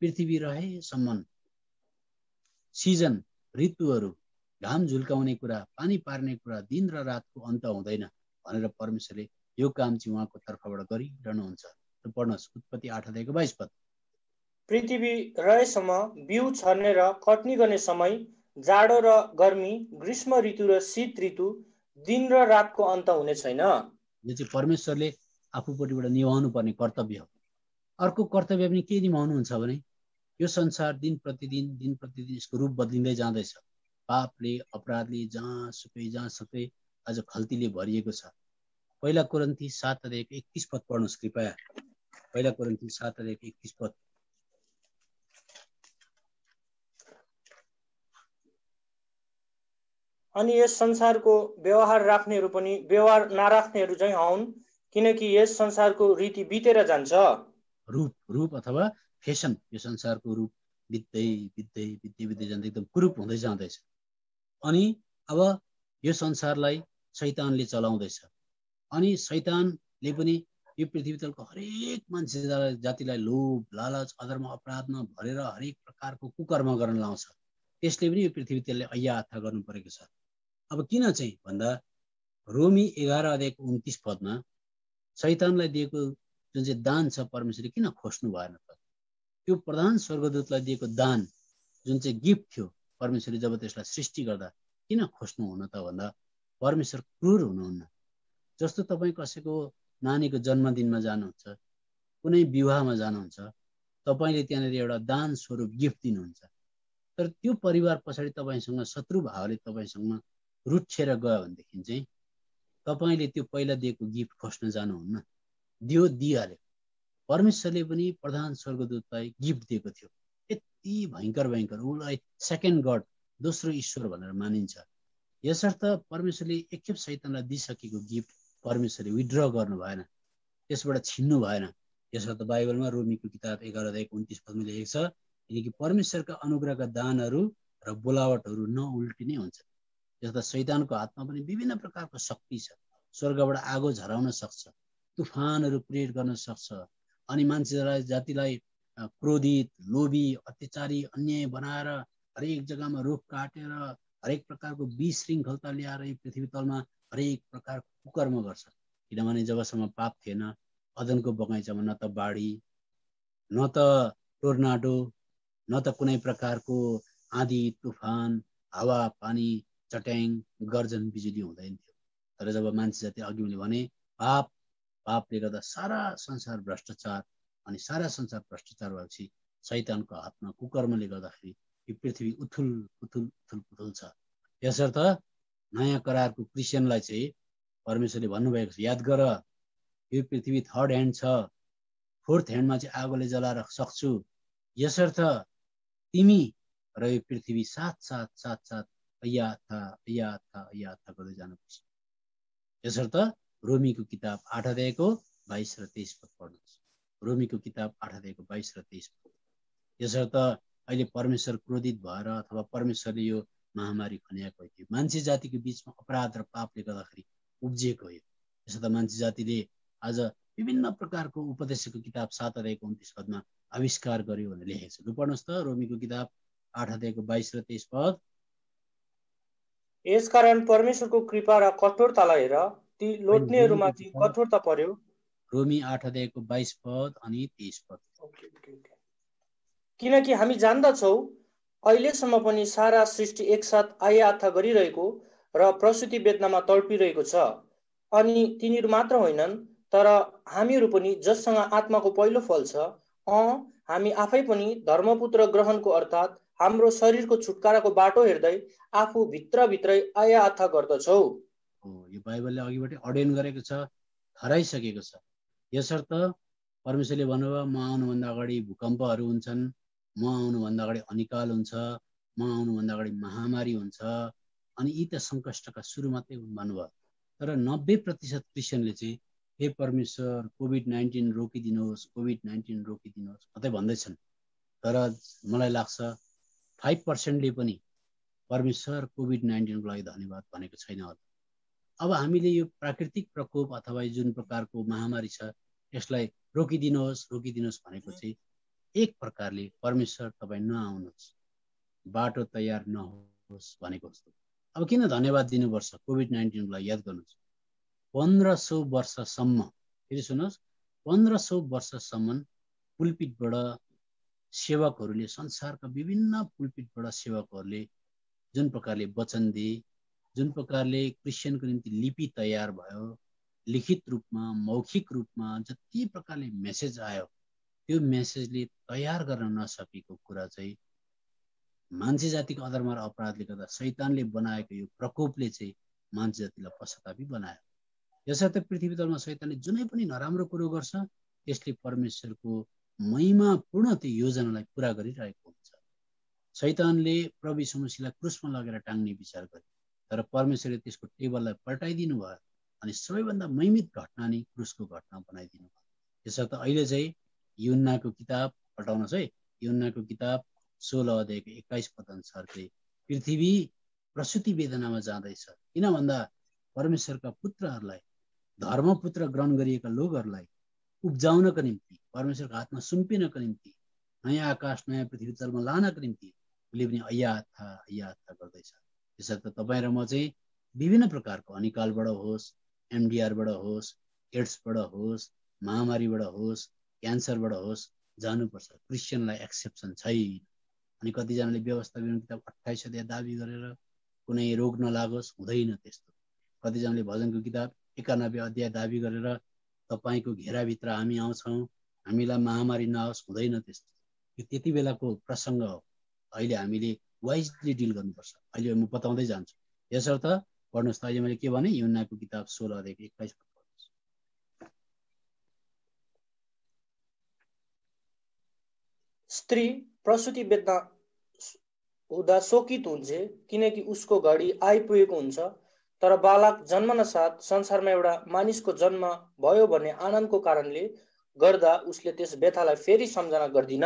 S2: पृथ्वी रहेसम्म सिजन, ऋतुहरू, घाम झुल्काउने कुरा, पानी पार्ने कुरा, दिन र रातको अन्त हुँदैन भनेर परमेश्वरले यो काम चाहिँ उहाँको तर्फबाट गरिरहनुहुन्छ। पढ्नुहोस् उत्पत्ति 8:22।
S3: पृथ्वी रहेसम्म बिउ छर्ने र कटनी गर्ने समय, जाडो र गर्मी, ग्रीष्म ऋतु र शीत ऋतु, दिन र रातको अन्त हुने छैन।
S2: यो चाहिँ परमेश्वरले आफूपट्टिबाट निभाउनु पर्ने कर्तव्य हो। अर्को कर्तव्य पनि के निभाउनुहुन्छ भने यो संसार दिन प्रतिदिन यसको रूप बदलिँदै जाँदैछ। पापले, अपराधले जहाँसुकै आज खल्तीले भरिएको छ। पहिला कोरिन्थी 7:31 पढ्नुहोस् कृपया। पहिला कोरिन्थी 7:31।
S3: अनि यस संसारको व्यवहार राख्नेहरू पनि व्यवहार नराख्नेहरू चाहिँ हुन्, किनकि यस संसारको रीति बितेर जान्छ।
S2: रूप अथवा फेसन, यो संसारको रूप बित्दै जाँदै एकदम कुरूप हुँदै जाँदैछ। अनि अब यो संसारलाई शैतानले चलाउँदैछ। अनि शैतानले पनि यो पृथ्वीतलको हरेक मान्छे जातिलाई लोभ, लालच, अधर्म, अपराधमा भरेर हरेक प्रकारको कुकर्म गर्न लाउँछ। त्यसले पनि यो पृथ्वीतलले अय्या आथा गर्नु परेको छ। अब किन चाहिँ भन्दा रोमी 11:29 शैतानलाई दिएको जुन चाहिँ दान छ परमेश्वरले किन खोज्नु भएन त? त्यो प्रधान स्वर्गदूतलाई दिएको दान जुन चाहिँ गिफ्ट थियो परमेश्वरले जब त्यसलाई सृष्टि गर्दा किन खोज्नु हुन त भन्दा परमेश्वर क्रूर हुनुहुन्न। जस्तो तपाईँ कसैको नानीको जन्मदिनमा जानुहुन्छ, कुनै विवाहमा जानुहुन्छ, तपाईँले त्यहाँनिर एउटा दान स्वरूप गिफ्ट दिनुहुन्छ। तर त्यो परिवार पछाडि तपाईँसँग शत्रु भावले तपाईँसँग रुच्छेर गयो भनेदेखि चाहिँ तपाईँले त्यो पहिला दिएको गिफ्ट खोज्न जानुहुन्न, दिइहाल्यो। परमेश्वरले पनि प्रधान स्वर्गदूतलाई गिफ्ट दिएको थियो। यति भयङ्कर उसलाई सेकेन्ड गड, दोस्रो ईश्वर भनेर मानिन्छ। यसर्थ परमेश्वरले एकखेप शैतानलाई दिइसकेको गिफ्ट परमेश्वरले विड्र गर्नु भएन, त्यसबाट छिन्नु भएन। यसर्थ बाइबलमा रोमीको किताब 11:29 लेखेको छ, किनकि परमेश्वरका अनुग्रहका दानहरू र बोलावटहरू नउल्टिने हुन्छ। जस्ता शैतानको हातमा पनि विभिन्न प्रकारको शक्ति छ। स्वर्गबाट आगो झराउन सक्छ, तुफानहरू क्रिएट गर्न सक्छ, अनि मान्छे जातिलाई क्रोधित, लोभी, अत्याचारी, अन्याय बनाएर हरेक जग्गामा रुख काटेर हरेक प्रकारको विशृङ्खलता ल्याएर यो पृथ्वी तलमा हरेक प्रकारको कुकर्म गर्छ। किनभने जबसम्म पाप थिएन, अदनको बगैँचामा न त बाढी, न त टोर्नाडो, न त कुनै प्रकारको आँधी तुफान, हावा पानी, चट्याङ, गर्जन बिजुली हुँदैन थियो। तर जब मान्छे जाति अघि मैले भने पापले गर्दा सारा संसार भ्रष्टाचार, अनि सारा संसार भ्रष्टाचार भएपछि शैतानको हातमा कुकर्मले गर्दाखेरि यो पृथ्वी उथुल छ। यसर्थ नयाँ करारको क्रिस्चियनलाई चाहिँ परमेश्वरले भन्नुभएको छ, याद गर यो पृथ्वी थर्ड ह्यान्ड छ, फोर्थ ह्यान्डमा चाहिँ आगोले जलाएर सक्छु। यसर्थ तिमी र यो पृथ्वी साथ अय्या आथा गर्दै जानुपर्छ। यसर्थ रोमीको किताब 8:22 र 23 पढ्नुहोस्। रोमीको किताब 8:22 र 23। यसर्थ अहिले परमेश्वर क्रोधित भएर अथवा परमेश्वरले यो महामारी खन्याएको थियो, मान्छे जातिको बिचमा अपराध र पापले गर्दाखेरि उब्जिएको हो। यसर्थ मान्छे जातिले आज विभिन्न प्रकारको उपदेशको किताब 7:29 आविष्कार गर्यो भनेर लेखेको छ। लु पढ्नुहोस् त रोमीको किताब 8:22 र 23।
S3: यसकारण परमेश्वरको कृपा र कठोरतालाई हेर, ती लोट्नेहरूमाथि कठोरता पर्यो।
S2: रोमी 8:22 अनि 23।
S3: किनकि हामी जान्दछौँ अहिलेसम्म पनि सारा सृष्टि एकसाथ आयाथा गरिरहेको र प्रसुति वेदनामा तडपिरहेको छ। अनि तिनीहरू मात्र होइनन्, तर हामीहरू पनि जससँग आत्माको पहिलो फल छ, हामी आफै पनि धर्मपुत्र ग्रहणको अर्थात् हाम्रो शरीरको छुटकाराको बाटो हेर्दै आफू भित्रभित्रै आयाथा गर्दछौँ।
S2: यो बाइबलले अघिबाटै अर्डेन गरेको छ, ठहराइसकेको छ। यसर्थ परमेश्वरले भन्नुभयो, म आउनुभन्दा अगाडि भूकम्पहरू हुन्छन्, म आउनुभन्दा अगाडि अनिकाल हुन्छ, म आउनुभन्दा अगाडि महामारी हुन्छ, अनि यी त सङ्कष्टका सुरु मात्रै हुन् भन्नुभयो। तर 90% क्रिस्चियनले चाहिँ हे परमेश्वर कोभिड-19 रोकिदिनुहोस्, कोभिड-19 रोकिदिनुहोस् मात्रै भन्दैछन्। तर मलाई लाग्छ 5%ले पनि परमेश्वर कोभिड-19को लागि धन्यवाद भनेको छैन होला। अब हामीले यो प्राकृतिक प्रकोप अथवा जुन प्रकारको महामारी छ यसलाई रोकिदिनुहोस् भनेको चाहिँ एक प्रकारले परमेश्वर तपाईँ नआउनुहोस्, बाटो तयार नहोस् भनेको जस्तो। अब किन धन्यवाद दिनुपर्छ कोभिड-19 लाई याद गर्नुहोस्। 1500 वर्षसम्म, फेरि सुन्नुहोस्, 1500 वर्षसम्म पुलपिटबाट सेवकहरूले, संसारका विभिन्न पुलपिटबाट सेवकहरूले जुन प्रकारले वचन दिए, जुन प्रकारले क्रिस्चियनको निम्ति लिपि तयार भयो, लिखित रूपमा, मौखिक रूपमा जति प्रकारले मेसेज आयो, त्यो मेसेजले तयार गर्न नसकेको कुरा चाहिँ मान्छे जातिको अधर्म र अपराधले गर्दा शैतानले बनाएको यो प्रकोपले चाहिँ मान्छे जातिलाई पश्चातापी बनायो। यसर्थ पृथ्वी तलमा शैतानले जुनै पनि नराम्रो कुरो गर्छ, त्यसले परमेश्वरको महिमापूर्ण त्यो योजनालाई पुरा गरिरहेको हुन्छ। शैतानले प्रभु यीशु मसीहलाई क्रुसमा लगेर टाङ्ने विचार गरे, तर परमेश्वरले त्यसको टेबललाई पल्टाइदिनु भयो अनि सबैभन्दा महिमित घटना नै क्रुसको घटना बनाइदिनु भयो। त्यसर्थ अहिले चाहिँ यूहन्नाको किताब पल्टाउनुहोस् है, यूहन्नाको किताब 16 अध्यायको 21 पद अनुसार चाहिँ पृथ्वी प्रसूति वेदनामा जाँदैछ। किन भन्दा परमेश्वरका पुत्रहरूलाई, धर्मपुत्र ग्रहण गरिएका लोकहरूलाई उब्जाउनको निम्ति, परमेश्वरको हातमा सुम्पिनको निम्ति, नयाँ आकाश नयाँ पृथ्वी तलमा लानको निम्ति उसले पनि अय्याथा गर्दैछ। त्यसर्थ तपाईँ र म चाहिँ विभिन्न प्रकारको अनिकालबाट होस्, एमडिआरबाट होस्, एड्सबाट होस्, महामारीबाट होस्, क्यान्सरबाट होस् जानुपर्छ। क्रिस्चियनलाई एक्सेप्सन छैन। अनि कतिजनाले व्यवस्था विवरण किताब 28 अध्याय दाबी गरेर कुनै रोग नलागोस्, हुँदैन त्यस्तो। कतिजनाले भजनको किताब 91 अध्याय दाबी गरेर तपाईँको घेराभित्र हामी आउँछौँ, हामीलाई महामारी नआओस्, हुँदैन त्यस्तो। यो त्यति बेलाको प्रसङ्ग हो। अहिले हामीले वाइजली डिल गर्नुपर्छ। अहिले म बताउँदै जान्छु। यसर्थ पढ्नुहोस् त, अहिले मैले के भने, यूहन्नाको किताब 16 अध्यायको 21 पद पढ्नुहोस्।
S3: स्त्री प्रसूति वेदना हुँदा शोकित हुन्छ, किनकि उसको घडी आइपुगेको हुन्छ। तर बालक जन्मन साथ संसारमा एउटा मानिसको जन्म भयो भन्ने आनन्दको कारणले गर्दा उसले त्यस व्यथालाई फेरि सम्झना गर्दिन।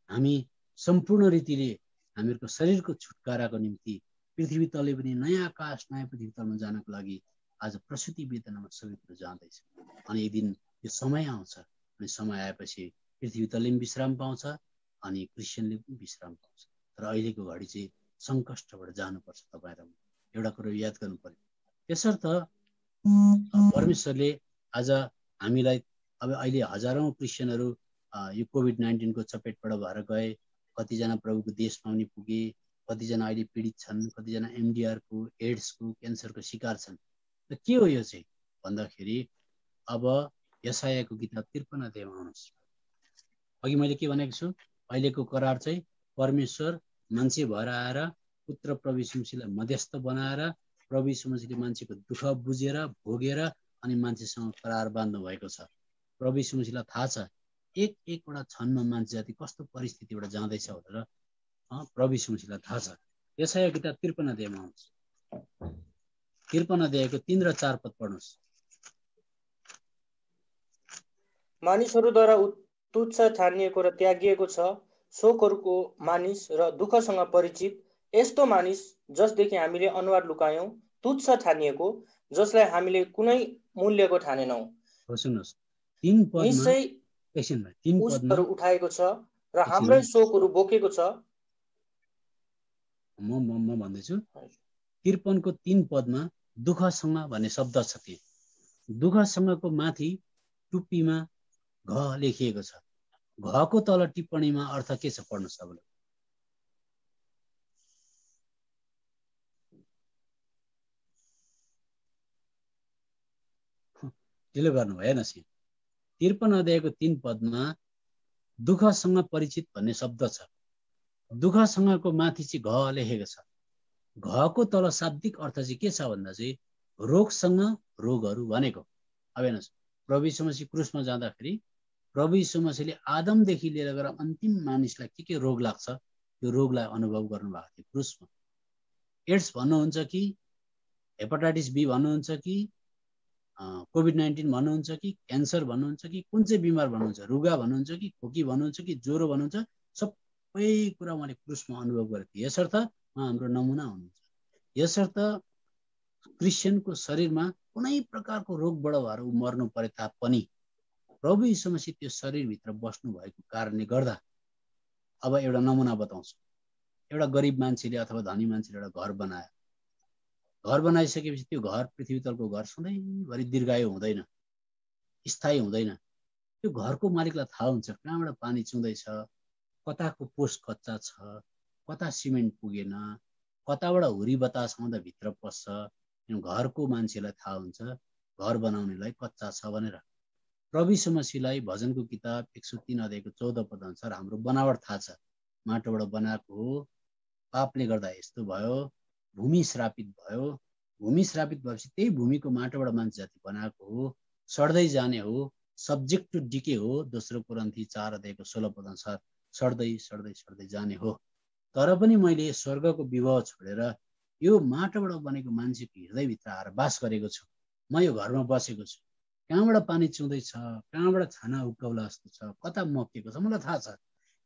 S2: हामी सम्पूर्ण रीतिले हामीहरूको शरीरको छुटकाराको निम्ति पृथ्वी तलले पनि नयाँ आकाश नयाँ पृथ्वी तलमा जानको लागि आज प्रसूति वेदनामा सबै कुरो जाँदैछ। अनि एक दिन यो समय आउँछ, अनि समय आएपछि पृथ्वी तलले पनि विश्राम पाउँछ अनि क्रिस्चियनले पनि विश्राम पाउँछ। तर अहिलेको घडी चाहिँ सङ्कष्टबाट जानुपर्छ। तपाईँ र एउटा कुरो याद गर्नु पर्यो। त्यसर्थ परमेश्वरले आज हामीलाई, अब अहिले हजारौँ क्रिस्चियनहरू यो कोभिड-19 को चपेटबाट भएर गए। कतिजना प्रभुको देशमा पनि पुगे, कतिजना अहिले पीडित छन्, कतिजना एमडिआरको, एड्सको, क्यान्सरको शिकार छन्। र के हो यो चाहिँ भन्दाखेरि, अब यशायाको किताब 53 अध्यायमा आउनुहोस्। अघि मैले के भनेको छु, अहिलेको करार चाहिँ परमेश्वर मान्छे भएर आएर पुत्र प्रभु यीशु मसीहलाई मध्यस्थ बनाएर प्रभु यीशु मसीहले मान्छेको दुःख बुझेर भोगेर अनि मान्छेसँग करार बाँध्नु भएको छ। प्रभु यीशु मसीहलाई थाहा छ एक एकवटा क्षणमा मान्छे जाति कस्तो परिस्थितिबाट जाँदैछ भनेर प्रभु यीशु मसीहलाई थाहा छ। यशाया किताब 53 अध्यायमा आउनुहोस्। 53 अध्यायको 3 र 4 पद पढ्नुहोस्।
S3: मानिसहरूद्वारा तुच्छ ठानिएको र त्यागिएको छ, शोकहरूको मानिस र दुःखसँग परिचित, यस्तो मानिस जसदेखि हामीले अनुहार लुकायौँ, तुच्छ ठानिएको, जसलाई हामीले कुनै मूल्यको ठानेनौँ।
S2: सुन्नुहोस्, 3 पदमा एकछिन 3 पदमा
S3: उठाएको छ र हाम्रै शोकहरू बोकेको छ।
S2: म भन्दैछु 53 को 3 पदमा दुःखसँग भन्ने शब्द छ। त्यो दुःखसँगको माथि टुप्पीमा घ लेखिएको छ। घको तल टिप्पणीमा अर्थ के छ पढ्नुहोस् तपाईँले। त्यसले गर्नु भएन। 53 अध्यायको 3 पदमा दुःखसँग परिचित भन्ने शब्द छ। दुःखसँगको माथि चाहिँ घ लेखेको छ। घको तल शाब्दिक अर्थ चाहिँ के छ भन्दा चाहिँ रोगसँग रोगहरू भनेको। अब हेर्नुहोस्, प्रभु यीशु मसीह क्रुसमा जाँदाखेरि प्रभु यीशु मसीहले आदमदेखि लिएर गएर अन्तिम मानिसलाई के रोग लाग्छ त्यो रोगलाई अनुभव गर्नुभएको थियो क्रुसमा। एड्स भन्नुहुन्छ कि हेपाटाइटिस बी भन्नुहुन्छ कि कोभिड-19 भन्नुहुन्छ कि क्यान्सर भन्नुहुन्छ कि कुन चाहिँ बिमार भन्नुहुन्छ, रुगा भन्नुहुन्छ कि खोकी भन्नुहुन्छ कि ज्वरो भन्नुहुन्छ, सबै कुरा उहाँले क्रुसमा अनुभव गरेको थियो। यसर्थ उहाँ हाम्रो नमुना हुनुहुन्छ। यसर्थ क्रिस्चियनको शरीरमा कुनै प्रकारको रोगबाट भएर ऊ मर्नु परे तापनि प्रभु यीशु मसीह त्यो शरीरभित्र बस्नु भएको कारणले गर्दा, अब एउटा नमुना बताउँछु। एउटा गरिब मान्छेले अथवा धनी मान्छेले एउटा घर बनायो, घर बनाइसकेपछि त्यो घर पृथ्वी तलको घर सधैँभरि दीर्घायु हुँदैन, स्थायी हुँदैन। त्यो घरको मालिकलाई थाहा हुन्छ कहाँबाट पानी चुउँदैछ, कताको पोस्ट कच्चा छ, कता सिमेन्ट पुगेन, कताबाट हुरी बतास आउँदा भित्र पस्छ। घरको मान्छेलाई थाहा हुन्छ घर बनाउनेलाई कच्चा छ भनेर। प्रभु यीशु मसीहलाई भजनको किताब 103 अध्यायको 14 पद अनुसार हाम्रो बनावट थाहा छ। माटोबाट बनाएको हो, पापले गर्दा यस्तो भयो, भूमि श्रापित भयो। भूमि श्रापित भएपछि त्यही भूमिको माटोबाट मान्छे जाति बनाएको हो, सड्दै जाने हो, सब्जेक्ट टु डिके हो। दोस्रो कोरिन्थी 4 अध्यायको 16 पद अनुसार सड्दै सड्दै सड्दै जाने हो। तर पनि मैले स्वर्गको विभव छोडेर यो माटोबाट बनेको मान्छेको हृदयभित्र आएर बास गरेको छु। म यो घरमा बसेको छु। कहाँबाट पानी चुउँदैछ, कहाँबाट छाना उक्काउला जस्तो छ, कता मकिएको छ मलाई थाहा छ।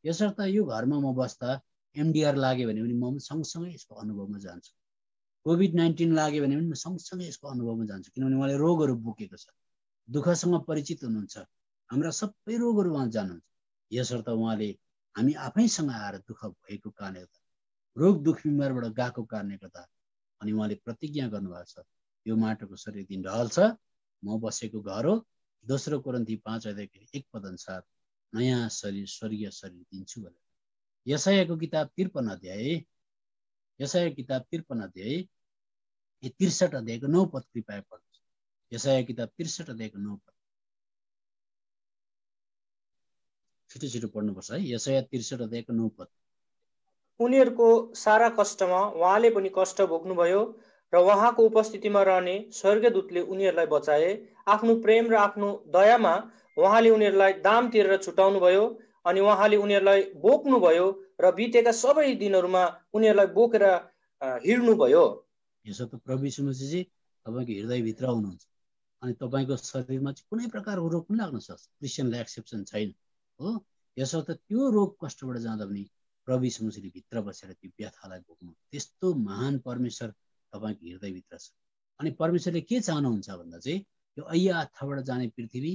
S2: यसर्थ यो घरमा म बस्दा एमडिआर लाग्यो भने पनि म सँगसँगै यसको अनुभवमा जान्छु। कोभिड-19 लाग्यो भने पनि म सँगसँगै यसको अनुभवमा जान्छु, किनभने उहाँले रोगहरू बोकेको छ, दुःखसँग परिचित हुनुहुन्छ, हाम्रा सबै रोगहरू उहाँ जान्नुहुन्छ। यसर्थ उहाँले हामी आफैसँग आएर दुःख भएको कारणले गर्दा, रोग दुःख बिमारबाट गएको कारणले गर्दा अनि उहाँले प्रतिज्ञा गर्नुभएको छ यो माटोको शरीर दिन ढल्छ, म बसेको घर हो। दोस्रो कोरिन्थी 5 अध्यायको 1 पद अनुसार नयाँ शरीर, स्वर्गीय शरीर दिन्छु भनेर। यशायाको किताब 53 अध्याय 63 अध्यायको 9 पद कृपया पढ्नुहोस्। यशाया किताब 63 अध्यायको 9 पद। छिटो छिटो पढ्नुपर्छ है। यशाया 63 अध्यायको 9 पद।
S3: उनीहरूको सारा कष्टमा उहाँले पनि कष्ट भोग्नुभयो र उहाँको उपस्थितिमा रहने स्वर्गदूतले उनीहरूलाई बचाए। आफ्नो प्रेम र आफ्नो दयामा उहाँले उनीहरूलाई दाम तिरेर छुटाउनुभयो अनि उहाँले उनीहरूलाई बोक्नुभयो र बितेका सबै दिनहरूमा उनीहरूलाई बोकेर हिँड्नुभयो।
S2: यसो त प्रभु यीशु मसीह तपाईँको हृदयभित्र हुनुहुन्छ अनि तपाईँको शरीरमा चाहिँ कुनै प्रकारको रोग पनि लाग्न सक्छ। क्रिस्चियनलाई एक्सेप्सन छैन हो। यसो त त्यो रोग कष्टबाट जाँदा पनि प्रभु यीशु मसीहले भित्र बसेर त्यो व्यथालाई बोक्नु। त्यस्तो महान परमेश्वर तपाईँको हृदयभित्र छ। अनि परमेश्वरले के चाहनुहुन्छ भन्दा चाहिँ यो ऐया आत्थाबाट जाने पृथ्वी,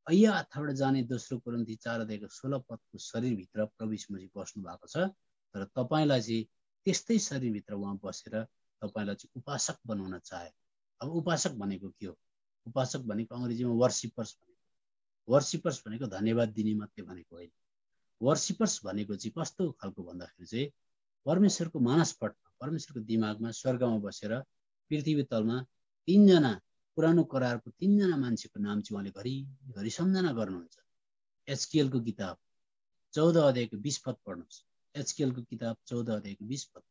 S2: ऐया आत्थाबाट जाने दोस्रो कोरिन्थी 4 अध्यायको 16 पदको शरीरभित्र प्रभु यीशु मसीह बस्नु भएको छ। तर तपाईँलाई चाहिँ त्यस्तै शरीरभित्र उहाँ बसेर तपाईँलाई चाहिँ उपासक बनाउन चाहे। अब उपासक भनेको के हो? उपासक भनेको अङ्ग्रेजीमा वर्सिपर्स भनेको। वर्सिपर्स भनेको धन्यवाद दिने मात्रै भनेको होइन। वर्सिपर्स भनेको चाहिँ कस्तो खालको भन्दाखेरि चाहिँ परमेश्वरको मानसपटमा, परमेश्वरको दिमागमा, स्वर्गमा बसेर पृथ्वी तलमा 3 जना पुरानो करारको 3 जना मान्छेको नाम चाहिँ उहाँले घरिघरि सम्झना गर्नुहुन्छ। एचकेएलको किताब 14 अध्यायको 20 पद पढ्नुहोस्। एचकेएलको किताब 14 अध्यायको 20 पद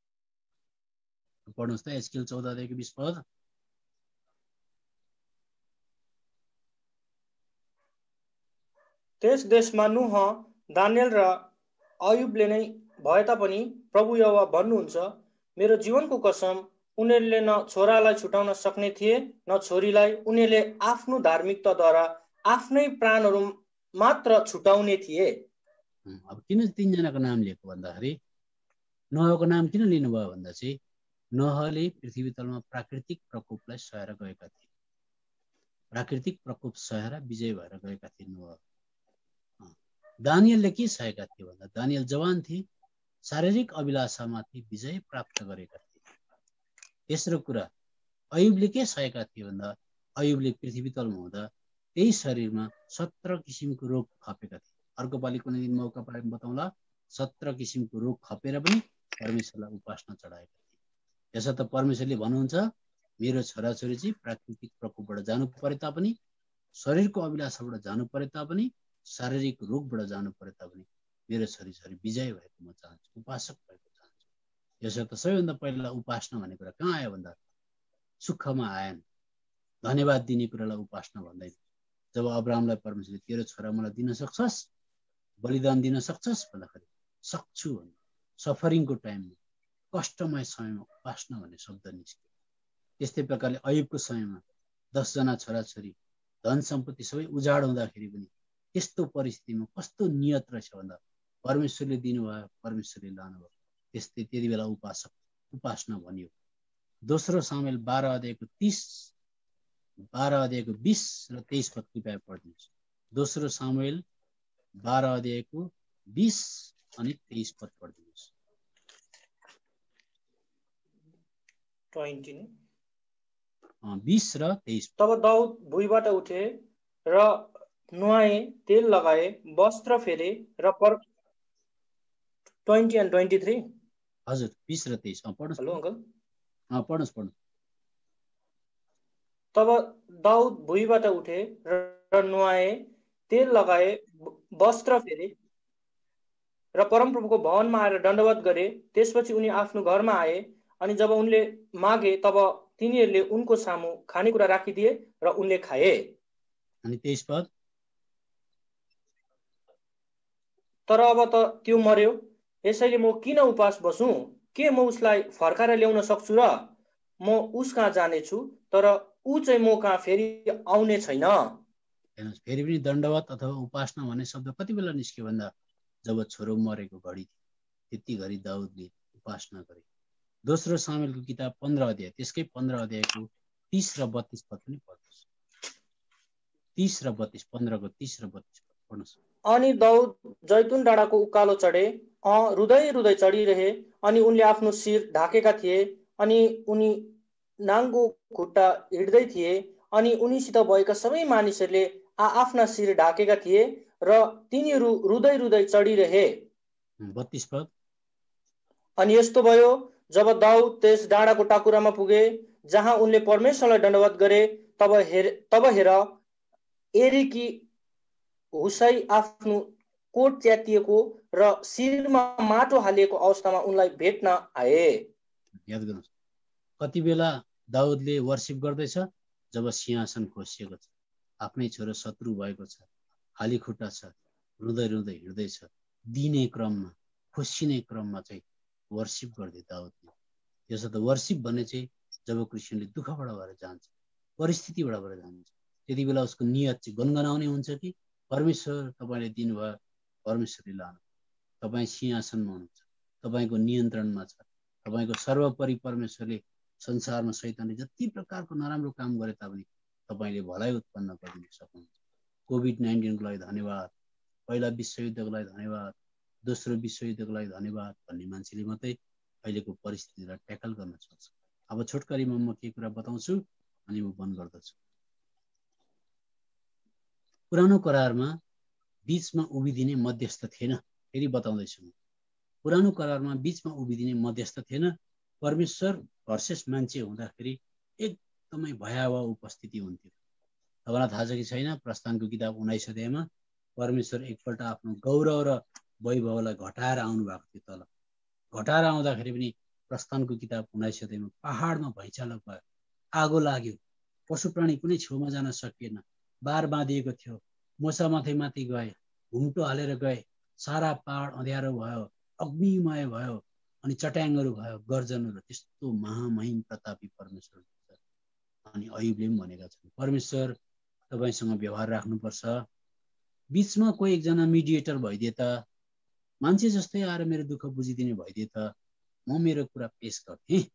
S2: पढ्नुहोस् त। एचकेएल 14 अध्यायको 20 पद।
S3: त्यस देशमा नुह, दानियल र अयुबले नै भए तापनि प्रभु यहोवा भन्नुहुन्छ, मेरो जीवनको कसम, उनीहरूले न छोरालाई छुटाउन सक्ने थिए न छोरीलाई। उनीहरूले आफ्नो धार्मिकताद्वारा आफ्नै प्राणहरू मात्र छुटाउने थिए।
S2: अब किन 3 जनाको नाम लिएको भन्दाखेरि नोहको नाम किन लिनुभयो भन्दा चाहिँ नोहले पृथ्वी तलमा प्राकृतिक प्रकोपलाई सहेर गएका थिए। प्राकृतिक प्रकोप सहेर विजय भएर गएका थिए नोह। दानियलले के सहेका थिए भन्दा दानियल जवान थिए, शारीरिक अभिलाषामाथि विजय प्राप्त गरेका थिए। तेस्रो कुरा अयुबले के सहेका थिए भन्दा अयुबले पृथ्वी तलमा हुँदा त्यही शरीरमा 17 किसिमको रोग खपेका थिए। अर्को पालि कुनै दिन मौका पाए बताउँला। 17 किसिमको रोग खपेर पनि परमेश्वरलाई उपासना चढाएका थिए। यसो त परमेश्वरले भन्नुहुन्छ मेरो छोराछोरी चाहिँ प्राकृतिक प्रकोपबाट जानु परे तापनि, शरीरको अभिलाषाबाट जानु परे तापनि, शारीरिक रोगबाट जानु परे तापनि मेरो छोरीछोरी विजय भएको म चाहन्छु, उपासक भएको चाहन्छु। यसो त सबैभन्दा पहिला उपासना भन्ने कुरा कहाँ आयो भन्दा सुखमा आएन। धन्यवाद दिने कुरालाई उपासना भन्दैन। जब अब्राहमलाई परमेश्वरले तेरो छोरा मलाई दिन सक्छस्, बलिदान दिन सक्छस् भन्दाखेरि सक्छु भन्नु। सफरिङको टाइममा, कष्टमय समयमा उपासना भन्ने शब्द निस्क्यो। त्यस्तै प्रकारले अयुबको समयमा 10 जना छोराछोरी, धन सम्पत्ति सबै उजाड हुँदाखेरि पनि त्यस्तो परिस्थितिमा कस्तो नियत रहेछ भन्दा परमेश्वरले दिनुभयो, परमेश्वरले लानुभयो। त्यस्तै त्यति बेला उपासना भनियो। दोस्रो सामुएल 12 अध्यायको 20 र 23 पद कृपया पढ्नुहोस्। दोस्रो सामुएल 12 अध्यायको 20 अनि 23 पद पढ्नुहोस्।
S3: 20
S2: 20 र 23।
S3: तब दाउद भुइँबाट उठे र नुहाए, तेल लगाए, वस्त्र फेरे र 20 and 23।
S2: हजुर 20 र 23 पढ्नुहोस्।
S3: Hello uncle.
S2: पढ्नुहोस्।
S3: तब दाउद भुइँबाट उठे र नुहाए, तेल लगाए, वस्त्र फेरे र परमप्रभुको भवनमा आएर दण्डवत गरे। त्यसपछि उनी आफ्नो घरमा आए, अनि जब उनले मागे तब तिनीहरूले उनको सामु खानेकुरा राखिदिए र उनले खाए।
S2: अनि 23 पद।
S3: तर अब त त्यो मर्यो, यसैले म किन उपास बसौँ? के म उसलाई फर्काएर ल्याउन सक्छु र? म उस कहाँ जानेछु, तर ऊ चाहिँ म कहाँ फेरि आउने छैन।
S2: हेर्नुहोस्, फेरि पनि दण्डवत अथवा उपासना भन्ने शब्द कति बेला निस्क्यो भन्दा जब छोरो मरेको घडी थियो, त्यति घडी दाउदले उपासना गरे। दोस्रो सामुएलको किताब 15 अध्याय, त्यसकै 15 अध्यायको 30 र 32 पद पनि पढ्नुहोस्। 30 र 32, 15 को 30 र 32 पद पढ्नुहोस्।
S3: अनि दाउद जैतुन डाँडाको उकालो चढे, रुँदै रुँदै चढिरहे, अनि उनले आफ्नो शिर ढाकेका थिए, अनि उनी नाङ्गो खुट्टा हिँड्दै थिए, अनि उनीसित भएका सबै मानिसहरूले आफ्ना शिर ढाकेका थिए र तिनीहरू रुँदै रुँदै चढिरहे।
S2: 32 पद।
S3: अनि यस्तो भयो, जब दाउद त्यस डाँडाको टाकुरामा पुगे जहाँ उनले परमेश्वरलाई दण्डवत गरे, तब हेर, एरीकी हुसै आफ्नो कोट च्यातिएको र शिरमा माटो हालिएको अवस्थामा उनलाई भेट्न आए।
S2: याद गर्नुहोस्, कति बेला दाउदले वर्शिप गर्दैछ? जब सिंहासन खोसिएको छ, आफ्नै छोरो शत्रु भएको छ, खाली खुट्टा छ, रुँदै रुँदै हिँड्दैछ, दिने क्रममा, खोसिने क्रममा चाहिँ वर्शिप गर्दै दाउदले। त्यसो त वर्शिप भन्ने चाहिँ जब क्रिस्चियनले दुःखबाट भएर जान्छ, परिस्थितिबाट भएर जान्छ, त्यति बेला उसको नियत चाहिँ गनगनाउने हुन्छ कि परमेश्वर तपाईँले दिनुभयो, परमेश्वरले लानु, तपाईँ सिंहासनमा हुनुहुन्छ, तपाईँको नियन्त्रणमा छ, तपाईँको सर्वोपरि परमेश्वरले संसारमा शैतानले जति प्रकारको नराम्रो काम गरे तापनि तपाईँले भलाइ उत्पन्न गरिदिन सक्नुहुन्छ। कोभिड-19 को लागि धन्यवाद, पहिला विश्वयुद्धको लागि धन्यवाद, दोस्रो विश्वयुद्धको लागि धन्यवाद भन्ने मान्छेले मात्रै अहिलेको परिस्थितिलाई ट्याकल गर्न सक्छ। अब छोटकरीमा म के कुरा बताउँछु अनि म बन्द गर्दछु। पुरानो करारमा बीचमा उभिदिने मध्यस्थ थिएन। फेरि बताउँदैछु म, पुरानो करारमा बीचमा उभिदिने मध्यस्थ थिएन। परमेश्वर भर्सेस मान्छे हुँदाखेरि एकदमै भयावह उपस्थिति हुन्थ्यो। तपाईँलाई थाहा छ कि छैन, प्रस्थानको किताब 19 अध्यायमा परमेश्वर एकपल्ट आफ्नो गौरव र वैभवलाई घटाएर आउनु भएको थियो तल। घटाएर आउँदाखेरि पनि प्रस्थानको किताब 19 अध्यायमा पहाडमा भैँचालो भयो, आगो लाग्यो, पशु प्राणी कुनै छेउमा जान सकिएन, बार बाँधिएको थियो, मोसा माथि गए, घुम्टो हालेर गए, सारा पहाड अँध्यारो भयो, अग्निमय भयो, अनि चट्याङहरू भयो, गर्जनहरू। त्यस्तो महामहिम प्रतापी परमेश्वर हुन्छ। अनि अयुबले पनि भनेका छन्, परमेश्वर तपाईँसँग व्यवहार राख्नुपर्छ, बीचमा कोही एकजना मिडिएटर भइदिए त, मान्छे जस्तै आएर मेरो दुःख बुझिदिने भइदिए त म मेरो कुरा पेश गर्थेँ।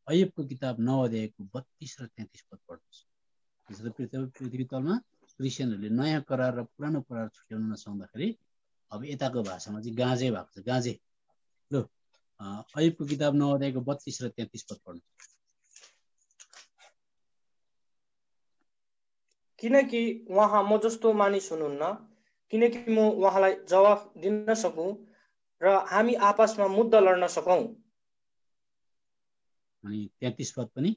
S2: अयुबको किताब 9 अध्यायको 32 र 33 पद पढ्नुहोस्। पृथ्वी तलमा क्रिस्चियनहरूले नयाँ करार र पुरानो करार छुट्याउन नसक्दाखेरि अब यताको भाषामा चाहिँ गाँजे भएको छ। गाँजे ल अयुबको किताब 9 अध्यायको 32 र 33 पद पढ्नुहोस्।
S3: किनकि उहाँ म जस्तो मानिस हुनुहुन्न, किनकि म उहाँलाई जवाफ दिन सकौँ र हामी आपसमा मुद्दा लड्न सकौँ।
S2: अनि 33 पद पनि,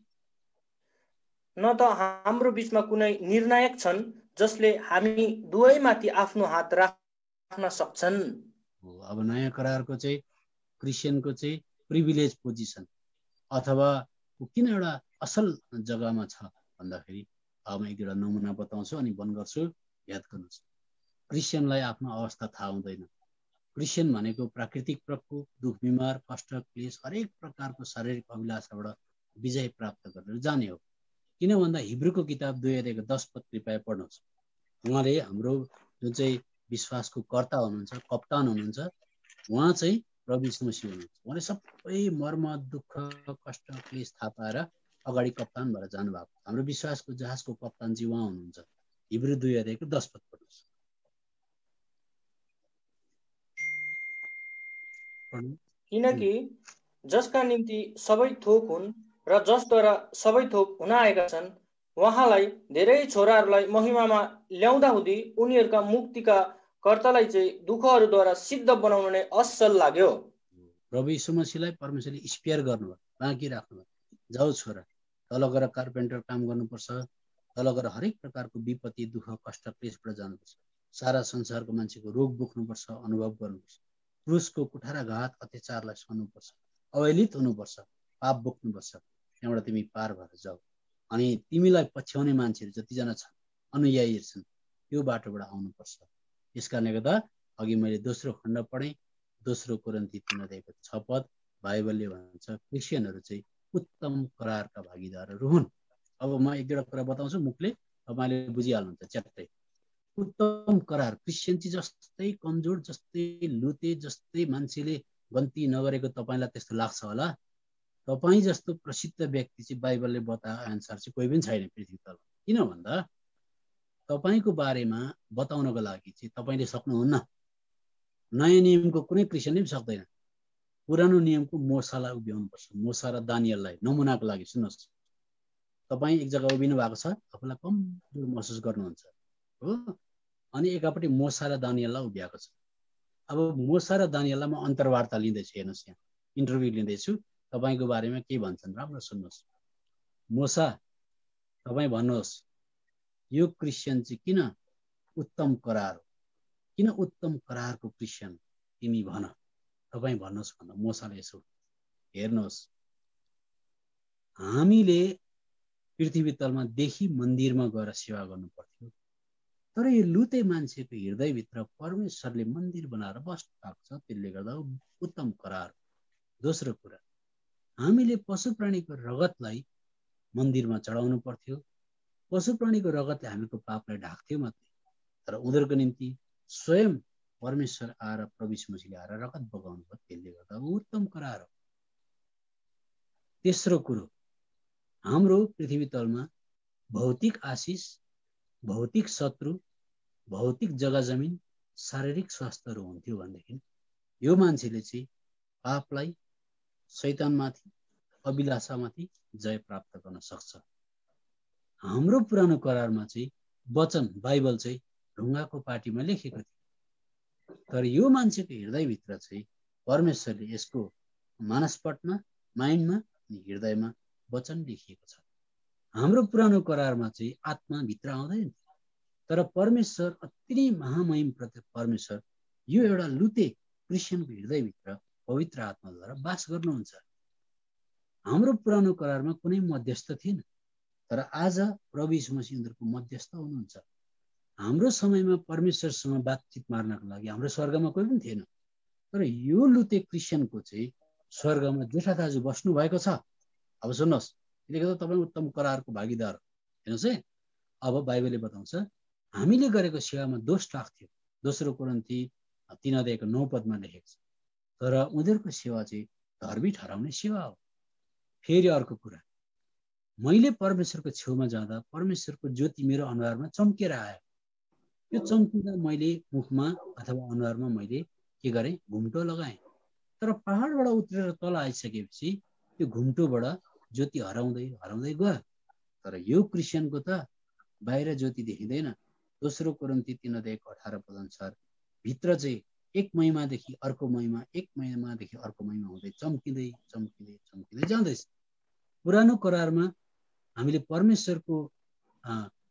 S3: न त हाम्रो बीचमा कुनै निर्णायक छन् जसले हामी दुवैमाथि आफ्नो हात राख्न सक्छन्।
S2: अब नयाँ करारको चाहिँ क्रिस्चियनको चाहिँ प्रिभिलेज पोजिसन अथवा किन एउटा असल जग्गामा छ भन्दाखेरि अब एक दुईवटा नमुना बताउँछु अनि बन्द गर्छु। याद गर्नुहोस्, क्रिस्चियनलाई आफ्नो अवस्था थाहा हुँदैन। क्रिस्चियन भनेको प्राकृतिक प्रकोप, दुख बिमार, कष्ट, क्लेश, हरेक प्रकारको शारीरिक अभिलाषाबाट विजय प्राप्त गरेर जाने हो। किन भन्दा हिब्रूको किताब 2 अध्यायको 10 पद कृपया पढ्नुहोस्। उहाँले हाम्रो जुन चाहिँ विश्वासको कर्ता हुनुहुन्छ, कप्तान हुनुहुन्छ, उहाँ चाहिँ प्रभु यीशु मसीह हुनुहुन्छ। उहाँले सबै मर्म, दुःख, कष्ट, क्लेश थाहा पाएर अगाडि कप्तान भएर जानुभएको। हाम्रो विश्वासको जहाजको कप्तान चाहिँ उहाँ हुनुहुन्छ। हिब्रू 2 अध्यायको 10 पद पढ्नुहोस्।
S3: किनकि जसका निम्ति सबै थोक हुन् र जसद्वारा सबै थोक हुन आएका छन्, उहाँलाई धेरै छोराहरूलाई महिमामा ल्याउँदा हुँदी उनीहरूका मुक्तिका कर्तालाई चाहिँ दुःखहरूद्वारा सिद्ध बनाउनु नै असल लाग्यो।
S2: प्रभु यीशु मसीहलाई परमेश्वरले स्पेयर गर्नुभयो, बाँकी राख्नुभयो। जाऊ छोरा, तल गएर कार्पेन्टर काम गर्नुपर्छ, तल गएर हरेक प्रकारको विपत्ति, दुःख, कष्ट, क्लेशबाट जानुपर्छ। सारा संसारको मान्छेको रोग बोक्नुपर्छ, अनुभव गर्नुपर्छ। क्रुसको कुठाराघात, अत्याचारलाई सहनुपर्छ, अवहेलित हुनुपर्छ, पाप बोक्नुपर्छ। त्यहाँबाट तिमी पार भएर जाऊ। अनि तिमीलाई पछ्याउने मान्छेहरू जतिजना छन्, अनुयायीहरू छन्, त्यो बाटोबाट आउनुपर्छ। यस कारणले गर्दा अघि मैले दोस्रो खण्ड पढेँ, दोस्रो कोरिन्थी 3:6 पद, बाइबलले भन्छ क्रिस्चियनहरू चाहिँ उत्तम करारका भागीदारहरू हुन्। अब म एक दुईवटा कुरा बताउँछु, मुखले तपाईँले बुझिहाल्नुहुन्छ च्याट्टै। उत्तम करार, क्रिस्चियन चाहिँ जस्तै कमजोर, जस्तै लुते, जस्तै मान्छेले गन्ती नगरेको तपाईँलाई त्यस्तो लाग्छ होला। तपाईँ जस्तो प्रसिद्ध व्यक्ति चाहिँ बाइबलले बताए अनुसार चाहिँ कोही पनि छैन पृथ्वी तलमा। किन भन्दा तपाईँको बारेमा बताउनको लागि चाहिँ तपाईँले सक्नुहुन्न। नयाँ नियमको कुनै क्रिस्चियनले पनि सक्दैन। पुरानो नियमको मोसालाई उभ्याउनुपर्छ, मोसा र दानियललाई नमुनाको लागि। सुन्नुहोस्, तपाईँ एक जग्गा उभिनु भएको छ, आफूलाई कमजोर महसुस गर्नुहुन्छ हो, अनि एकापट्टि मोसा र दानियललाई उभ्याएको छ। अब मोसा र दानियललाई म अन्तर्वार्ता लिँदैछु, हेर्नुहोस्, यहाँ इन्टरभ्यू लिँदैछु, तपाईँको बारेमा के भन्छन् राम्रो सुन्नुहोस्। मोसा, तपाईँ भन्नुहोस् यो क्रिस्चियन चाहिँ किन उत्तम करार हो, किन उत्तम करारको क्रिस्चियन तिमी भन, तपाईँ भन्नुहोस् भन। मोसाले यसो, हेर्नुहोस्, हामीले पृथ्वी तलमा देखि मन्दिरमा गएर सेवा गर्नु पर्थ्यो, तर यो लुते मान्छेको हृदयभित्र परमेश्वरले मन्दिर बनाएर बस्नु भएको छ, त्यसले गर्दा उत्तम करार। दोस्रो कुरा, हामीले पशु प्राणीको रगतलाई मन्दिरमा चढाउनु पर्थ्यो, पशु प्राणीको रगतले हामीको पापलाई ढाक्थ्यो मात्रै, तर उनीहरूको निम्ति स्वयं परमेश्वर आएर, प्रभु यीशु मसीहले आएर रगत बगाउनु भयो, त्यसले गर्दा उत्तम करार हो। तेस्रो कुरो, हाम्रो पृथ्वी तलमा भौतिक आशिष, भौतिक शत्रु, भौतिक जग्गा जमिन, शारीरिक स्वास्थ्यहरू हुन्थ्यो भनेदेखि यो मान्छेले चाहिँ पापलाई, शैतानमाथि, अभिलाषामाथि जय प्राप्त गर्न सक्छ। हाम्रो पुरानो करारमा चाहिँ वचन, बाइबल चाहिँ ढुङ्गाको पाटीमा लेखेको थियो, तर यो मान्छेको हृदयभित्र चाहिँ परमेश्वरले यसको मानसपटमा, माइन्डमा अनि हृदयमा वचन लेखिएको छ। हाम्रो पुरानो करारमा चाहिँ आत्मा भित्र आउँदैन, तर परमेश्वर अति नै महामहिम परमेश्वर यो एउटा लुते क्रिस्चियनको हृदयभित्र पवित्र आत्माद्वारा वास गर्नुहुन्छ। हाम्रो पुरानो करारमा कुनै मध्यस्थ थिएन, तर आज प्रभु यीशु मसीह उनीहरूको मध्यस्थ हुनुहुन्छ। हाम्रो समयमा परमेश्वरसँग बातचित मार्नको लागि हाम्रो स्वर्गमा कोही पनि थिएन, तर यो लुते क्रिस्चियनको चाहिँ स्वर्गमा जेठा दाजु बस्नु भएको छ। अब सुन्नुहोस्, त्यसले गर्दा तपाईँ उत्तम करारको भागीदार हेर्नुहोस् है। अब बाइबलले बताउँछ हामीले गरेको सेवामा दोष लाग्थ्यो, दोस्रो कोरिन्थी 3:9 पदमा लेखेको छ, तर उनीहरूको सेवा चाहिँ धर्मी ठहराउने सेवा हो। फेरि अर्को कुरा, मैले परमेश्वरको छेउमा जाँदा परमेश्वरको ज्योति मेरो अनुहारमा चम्केर आयो। यो चम्किँदा मैले मुखमा अथवा अनुहारमा मैले के गरेँ, घुम्टो लगाएँ। तर पहाडबाट उत्रेर तल आइसकेपछि त्यो घुम्टोबाट ज्योति हराउँदै हराउँदै गयो। तर यो क्रिस्चियनको त बाहिर ज्योति देखिँदैन। दोस्रो कोरिन्थी 3:18 पद अनुसार भित्र चाहिँ एक महिमादेखि अर्को महिमा, एक महिमादेखि अर्को महिमा हुँदै चम्किँदै चम्किँदै चम्किँदै जाँदैछ। पुरानो करारमा हामीले परमेश्वरको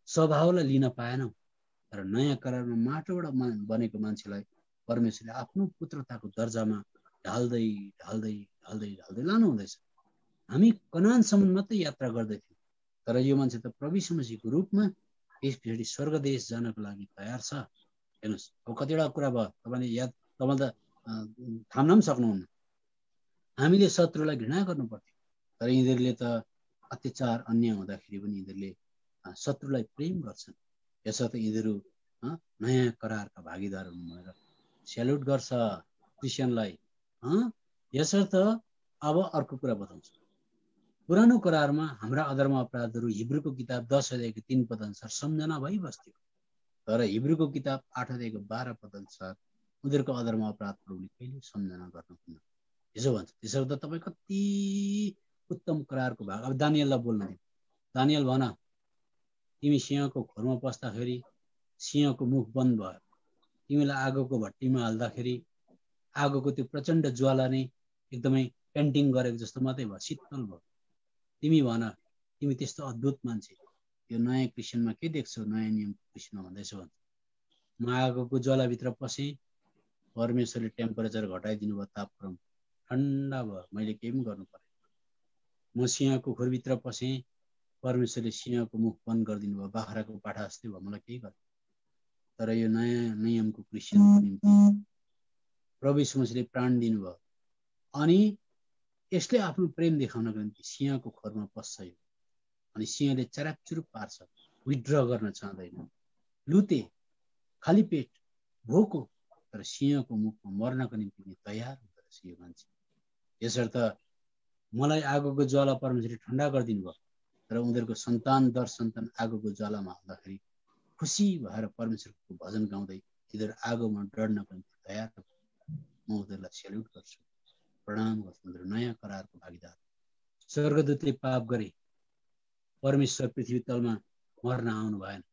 S2: स्वभावलाई लिन पाएनौँ, तर नयाँ करारमा माटोबाट बनेको मान्छेलाई परमेश्वरले आफ्नो पुत्रताको दर्जामा ढाल्दै ढाल्दै ढाल्दै ढाल्दै लानु हुँदैछ। हामी कनानसम्म मात्रै यात्रा गर्दैथ्यौँ, तर यो मान्छे त प्रभु यीशु मसीहको रूपमा यस पछाडि स्वर्ग देश जानको लागि तयार छ। हेर्नुहोस्, अब कतिवटा कुरा भयो तपाईँले याद, तपाईँ त थाम्न पनि सक्नुहुन्न। हामीले शत्रुलाई घृणा गर्नु पर्थ्यो, तर यिनीहरूले त अत्याचार अन्याय हुँदाखेरि पनि यिनीहरूले शत्रुलाई प्रेम गर्छन्। यसर्थ यिनीहरू नयाँ करारका भागीदार हुनु भनेर स्याल्युट गर्छ क्रिस्चियनलाई। यसर्थ अब अर्को कुरा बताउँछु। पुरानो करारमा हाम्रा अधर्म अपराधहरू हिब्रूको किताब 10:3 पद अनुसार सम्झना भइबस्थ्यो, तर हिब्रूको किताब 8:12 पद अनुसार उनीहरूको अधर्म अपराध प्रभुले कहिले सम्झना गर्नुहुन्न। यसो भन्छ। त्यसर्थ तपाईँ कति उत्तम करारको भाग। अब दानियललाई बोल्न दिनु, दानियल भन, तिमी सिंहको खोरमा पस्दाखेरि सिंहको मुख बन्द भयो, तिमीलाई आगोको भट्टीमा हाल्दाखेरि आगोको त्यो प्रचण्ड ज्वाला नै एकदमै पेन्टिङ गरेको जस्तो मात्रै भयो, शीतल भयो। तिमी भन, तिमी त्यस्तो अद्भुत मान्छे, यो नयाँ क्रिस्चियनमा के देख्छौ, नयाँ नियमको क्रिस्चियनमा भन्दैछ भन्छ, म आगोको ज्वालाभित्र पसेँ, परमेश्वरले टेम्परेचर घटाइदिनु भयो, तापक्रम ठन्डा भयो, मैले केही पनि गर्नु परेन। म सिंहको खोरभित्र पसेँ, परमेश्वरले सिंहको मुख बन्द गरिदिनु भयो, बाख्राको पाठा जस्तै भयो, मलाई केही गर्नु। तर यो नयाँ नियमको क्रिस्चियनको निम्ति प्रभु यीशु मसीहले प्राण दिनुभयो, अनि यसले आफ्नो प्रेम देखाउनको निम्ति सिंहको खोरमा पस्छ यो, अनि सिंहले चरापचुरुप पार्छ, विथड्र गर्न चाहँदैन, लुते, खाली पेट, भोको, तर सिंहको मुखमा मर्नको निम्ति तयार हुँदो रहेछ यो मान्छे। यसर्थ मलाई आगोको ज्वाला परमेश्वरले ठन्डा गरिदिनु भयो, तर उनीहरूको सन्तान दर सन्तान आगोको ज्वालामा हाल्दाखेरि खुसी भएर परमेश्वरको भजन गाउँदै तिनीहरू आगोमा डढ्नको निम्ति तयार। म उनीहरूलाई सेल्युट गर्छु, प्रणाम गर्छु, उनीहरू नयाँ करारको भागीदार। स्वर्गदूतले पाप गरे, परमेश्वर पृथ्वी तलमा मर्न आउनु भएन,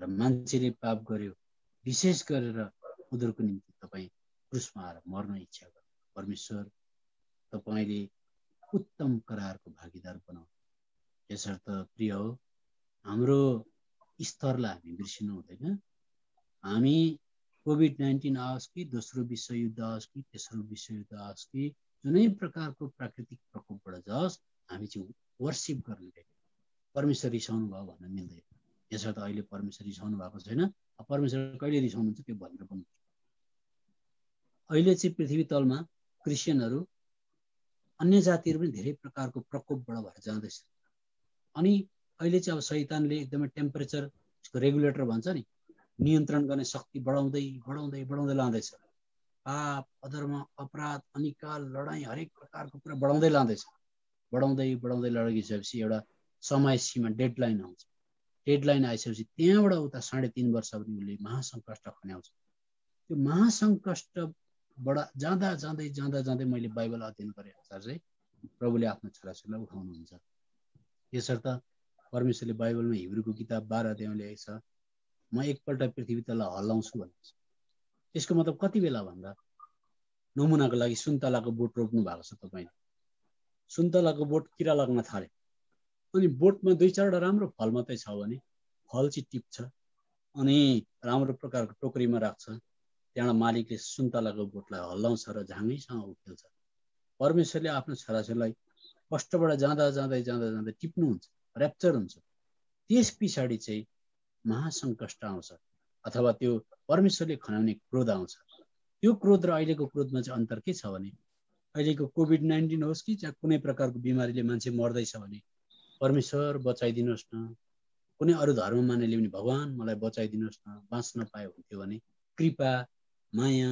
S2: र मान्छेले पाप गर्यो, विशेष गरेर उनीहरूको निम्ति तपाईँ क्रुसमा आएर मर्न इच्छा गर्नु। परमेश्वर तपाईँले उत्तम करारको भागीदार बनाउनु। यसर्थ प्रिय हो, हाम्रो स्तरलाई हामी बिर्सिनु हुँदैन। हामी कोभिड-19 आओस् कि दोस्रो विश्वयुद्ध आओस् कि तेस्रो विश्वयुद्ध आओस् कि जुनै प्रकारको प्राकृतिक प्रकोपबाट जाओस्, हामी चाहिँ वर्सिप गर्ने, परमेश्वर रिसाउनु भयो भन्न मिल्दैन। यसर्थ अहिले परमेश्वर रिसाउनु भएको छैन, परमेश्वर कहिले रिसाउनुहुन्छ त्यो भनेर पनि। अहिले चाहिँ पृथ्वी तलमा क्रिस्चियनहरू अन्य जातिहरू पनि धेरै प्रकारको प्रकोपबाट भएर जाँदैछ, अनि अहिले चाहिँ अब शैतानले एकदमै टेम्परेचर रेगुलेटर भन्छ नि, नियन्त्रण गर्ने शक्ति बढाउँदै बढाउँदै बढाउँदै लाँदैछ। पाप, अधर्म, अपराध, अनिकाल, लडाइँ, हरेक प्रकारको कुरा बढाउँदै लाँदैछ। बढाउँदै बढाउँदै लगिसकेपछि एउटा समय सीमा डेडलाइन आउँछ। डेडलाइन आइसकेपछि त्यहाँबाट उता 3.5 वर्ष पनि उसले महासङ्कष्ट खन्याउँछ। त्यो महासङ्कष्टबाट जाँदा जाँदै जाँदा जाँदै मैले बाइबल अध्ययन गरे अनुसार चाहिँ प्रभुले आफ्नो छोराछोरीलाई उठाउनुहुन्छ। यसर्थ परमेश्वरले बाइबलमा हिब्रूको किताब 12 अध्यायमा लेखेको छ, म एकपल्ट पृथ्वी तललाई हल्लाउँछु भनेको छ। त्यसको मतलब कति बेला भन्दा, नमुनाको लागि सुन्तलाको बोट रोप्नु भएको छ तपाईँले, सुन्तलाको बोट किरा लाग्न थाले, अनि बोटमा 2-4वटा राम्रो फल मात्रै छ भने फल चाहिँ टिप्छ, अनि राम्रो प्रकारको टोकरीमा राख्छ, त्यहाँबाट मालिकले सुन्तलाको बोटलाई हल्लाउँछ र झाँगैसँग उखेल्छ। परमेश्वरले आफ्नो छोराछोरीलाई कष्टबाट जाँदा जाँदै जाँदा जाँदै टिप्नुहुन्छ, ऱ्याप्चर हुन्छ। त्यस पछाडि चाहिँ महासङ्कष्ट आउँछ, अथवा त्यो परमेश्वरले खनाउने क्रोध आउँछ। त्यो क्रोध र अहिलेको क्रोधमा चाहिँ अन्तर के छ भने, अहिलेको कोभिड-19 होस् कि चाहे कुनै प्रकारको बिमारीले मान्छे मर्दैछ भने परमेश्वर बचाइदिनुहोस् न, कुनै अरू धर्म मान्नेले पनि भगवान मलाई बचाइदिनुहोस् न, बाँच्न पाए हुन्थ्यो भने कृपा, माया,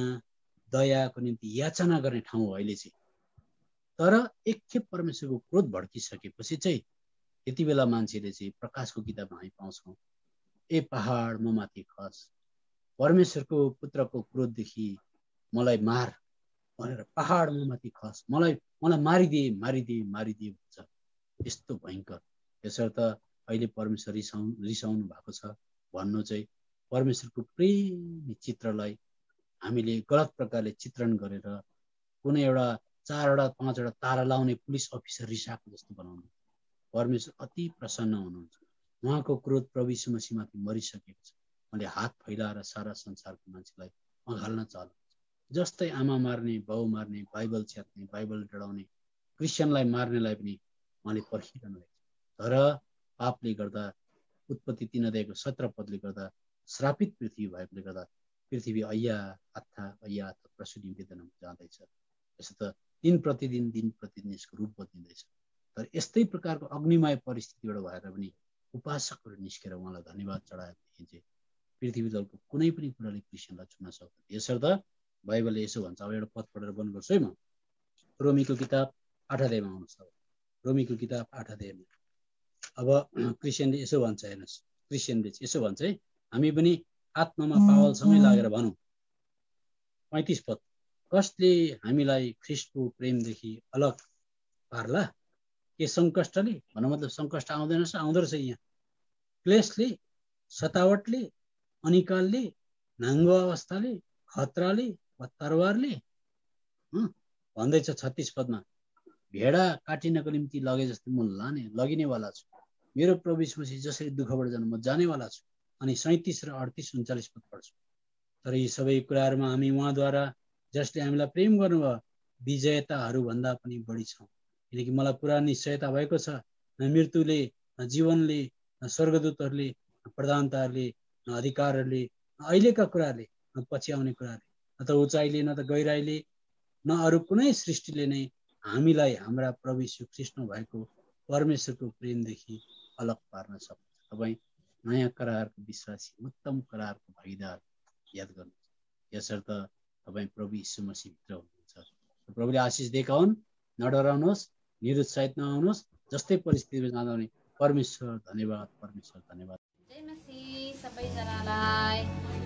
S2: दयाको निम्ति याचना गर्ने ठाउँ हो अहिले चाहिँ। तर एकखेप परमेश्वरको क्रोध भड्किसकेपछि चाहिँ यति बेला मान्छेले चाहिँ प्रकाशको किताबमा हामी पाउँछौँ, ए पहाड म माथि खस, परमेश्वरको पुत्रको क्रोधदेखि मलाई मार भनेर पहाड म माथि खस, मलाई मारिदिए मारिदिए मारिदिए भन्छ। यस्तो भयङ्कर। यसर्थ अहिले परमेश्वर रिसाउनु भएको छ भन्नु चाहिँ परमेश्वरको प्रेमी चित्रलाई हामीले गलत प्रकारले चित्रण गरेर कुनै एउटा 4वटा 5वटा तारा लाउने पुलिस अफिसर रिसाएको जस्तो बनाउनु। परमेश्वर अति प्रसन्न हुनुहुन्छ, उहाँको क्रोध प्रभु यीशु मसीहमाथि मरिसकेको छ। मैले हात फैलाएर सारा संसारको मान्छेलाई अँगाल्न चाहन्छु। जस्तै आमा मार्ने, बाउ मार्ने, बाइबल च्यात्ने, बाइबल डढाउने, क्रिस्चियनलाई मार्नेलाई पनि उहाँले पर्खिरहनु भएको छ। तर पापले गर्दा, उत्पत्ति 3 अध्यायको 17 पदले गर्दा श्रापित पृथ्वी भएकोले गर्दा पृथ्वी अय्या अत्था प्रसुति वेदनामा जाँदैछ। यसो त दिन प्रतिदिन यसको रूप बदलिँदैछ। तर यस्तै प्रकारको अग्निमय परिस्थितिबाट भएर पनि उपासकहरू निस्केर उहाँलाई धन्यवाद चढाएदेखि चाहिँ पृथ्वी तलको कुनै पनि कुराले क्रिस्चियनलाई छुन सक्दैन। यसर्थ बाइबलले यसो भन्छ। अब एउटा पद पढेर बन्द गर्छु है म। रोमीको किताब 8 अध्यायमा आउनुहोस्। रोमीको किताब 8 अध्यायमा अब क्रिस्चियनले यसो भन्छ, हेर्नुहोस्, क्रिस्चियनले यसो भन्छ है, हामी पनि आत्मामा पावलसँगै लागेर भनौँ। 35 पद, कसले हामीलाई ख्रीष्टको प्रेमदेखि अलग पार्ला? के सङ्कष्टले भन्नु मतलब सङ्कष्ट आउँदैन आउँदो रहेछ यहाँ क्लेशले सतावटले अनिकालले नाङ्गो अवस्थाले खतराले वा तरवारले भन्दैछ 36 पदमा भेडा काटिनको निम्ति लगे जस्तै म लगिनेवाला छु मेरो प्रभु यीशु मसीह जसरी दुःखबाट जानु म जानेवाला छु अनि 37 र 38 39 पद पढ्छु तर यी सबै कुराहरूमा हामी उहाँद्वारा जसले हामीलाई प्रेम गर्नुभयो विजयताहरू भन्दा पनि बढी छौँ किनकि मलाई पुरा निश्चयता भएको छ न मृत्युले न जीवनले न स्वर्गदूतहरूले न प्रधानताहरूले न अधिकारहरूले न अहिलेका कुराहरूले न पछि आउने कुराहरूले न त उचाइले न त गहिराइले न अरू कुनै सृष्टिले नै हामीलाई हाम्रा प्रभु यीशु ख्रीष्टमा भएको परमेश्वरको प्रेमदेखि अलग पार्न सक्छ। तपाईँ नयाँ करारको विश्वासी उत्तम करारको भागीदार याद गर्नुहोस् यसर्थ तपाईँ प्रभु यीशु मसीहभित्र हुनुहुन्छ। प्रभुले आशिष दिएका हुन्। नडराउनुहोस् निरुत्साहित नहुनुहोस् जस्तै परिस्थितिमा जाँदा पनि परमेश्वर धन्यवाद परमेश्वर धन्यवाद।
S4: जय मसीह सबैजनालाई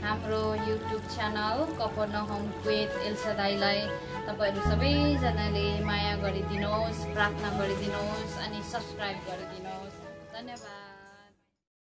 S4: हाम्रो युट्युब च्यानल कफरनहुम विथ एल्सादाईलाई तपाईहरू सबैजनाले माया गरिदिनुहोस् प्रार्थना गरिदिनुहोस् अनि सब्सक्राइब गरिदिनुहोस्। धन्यवाद।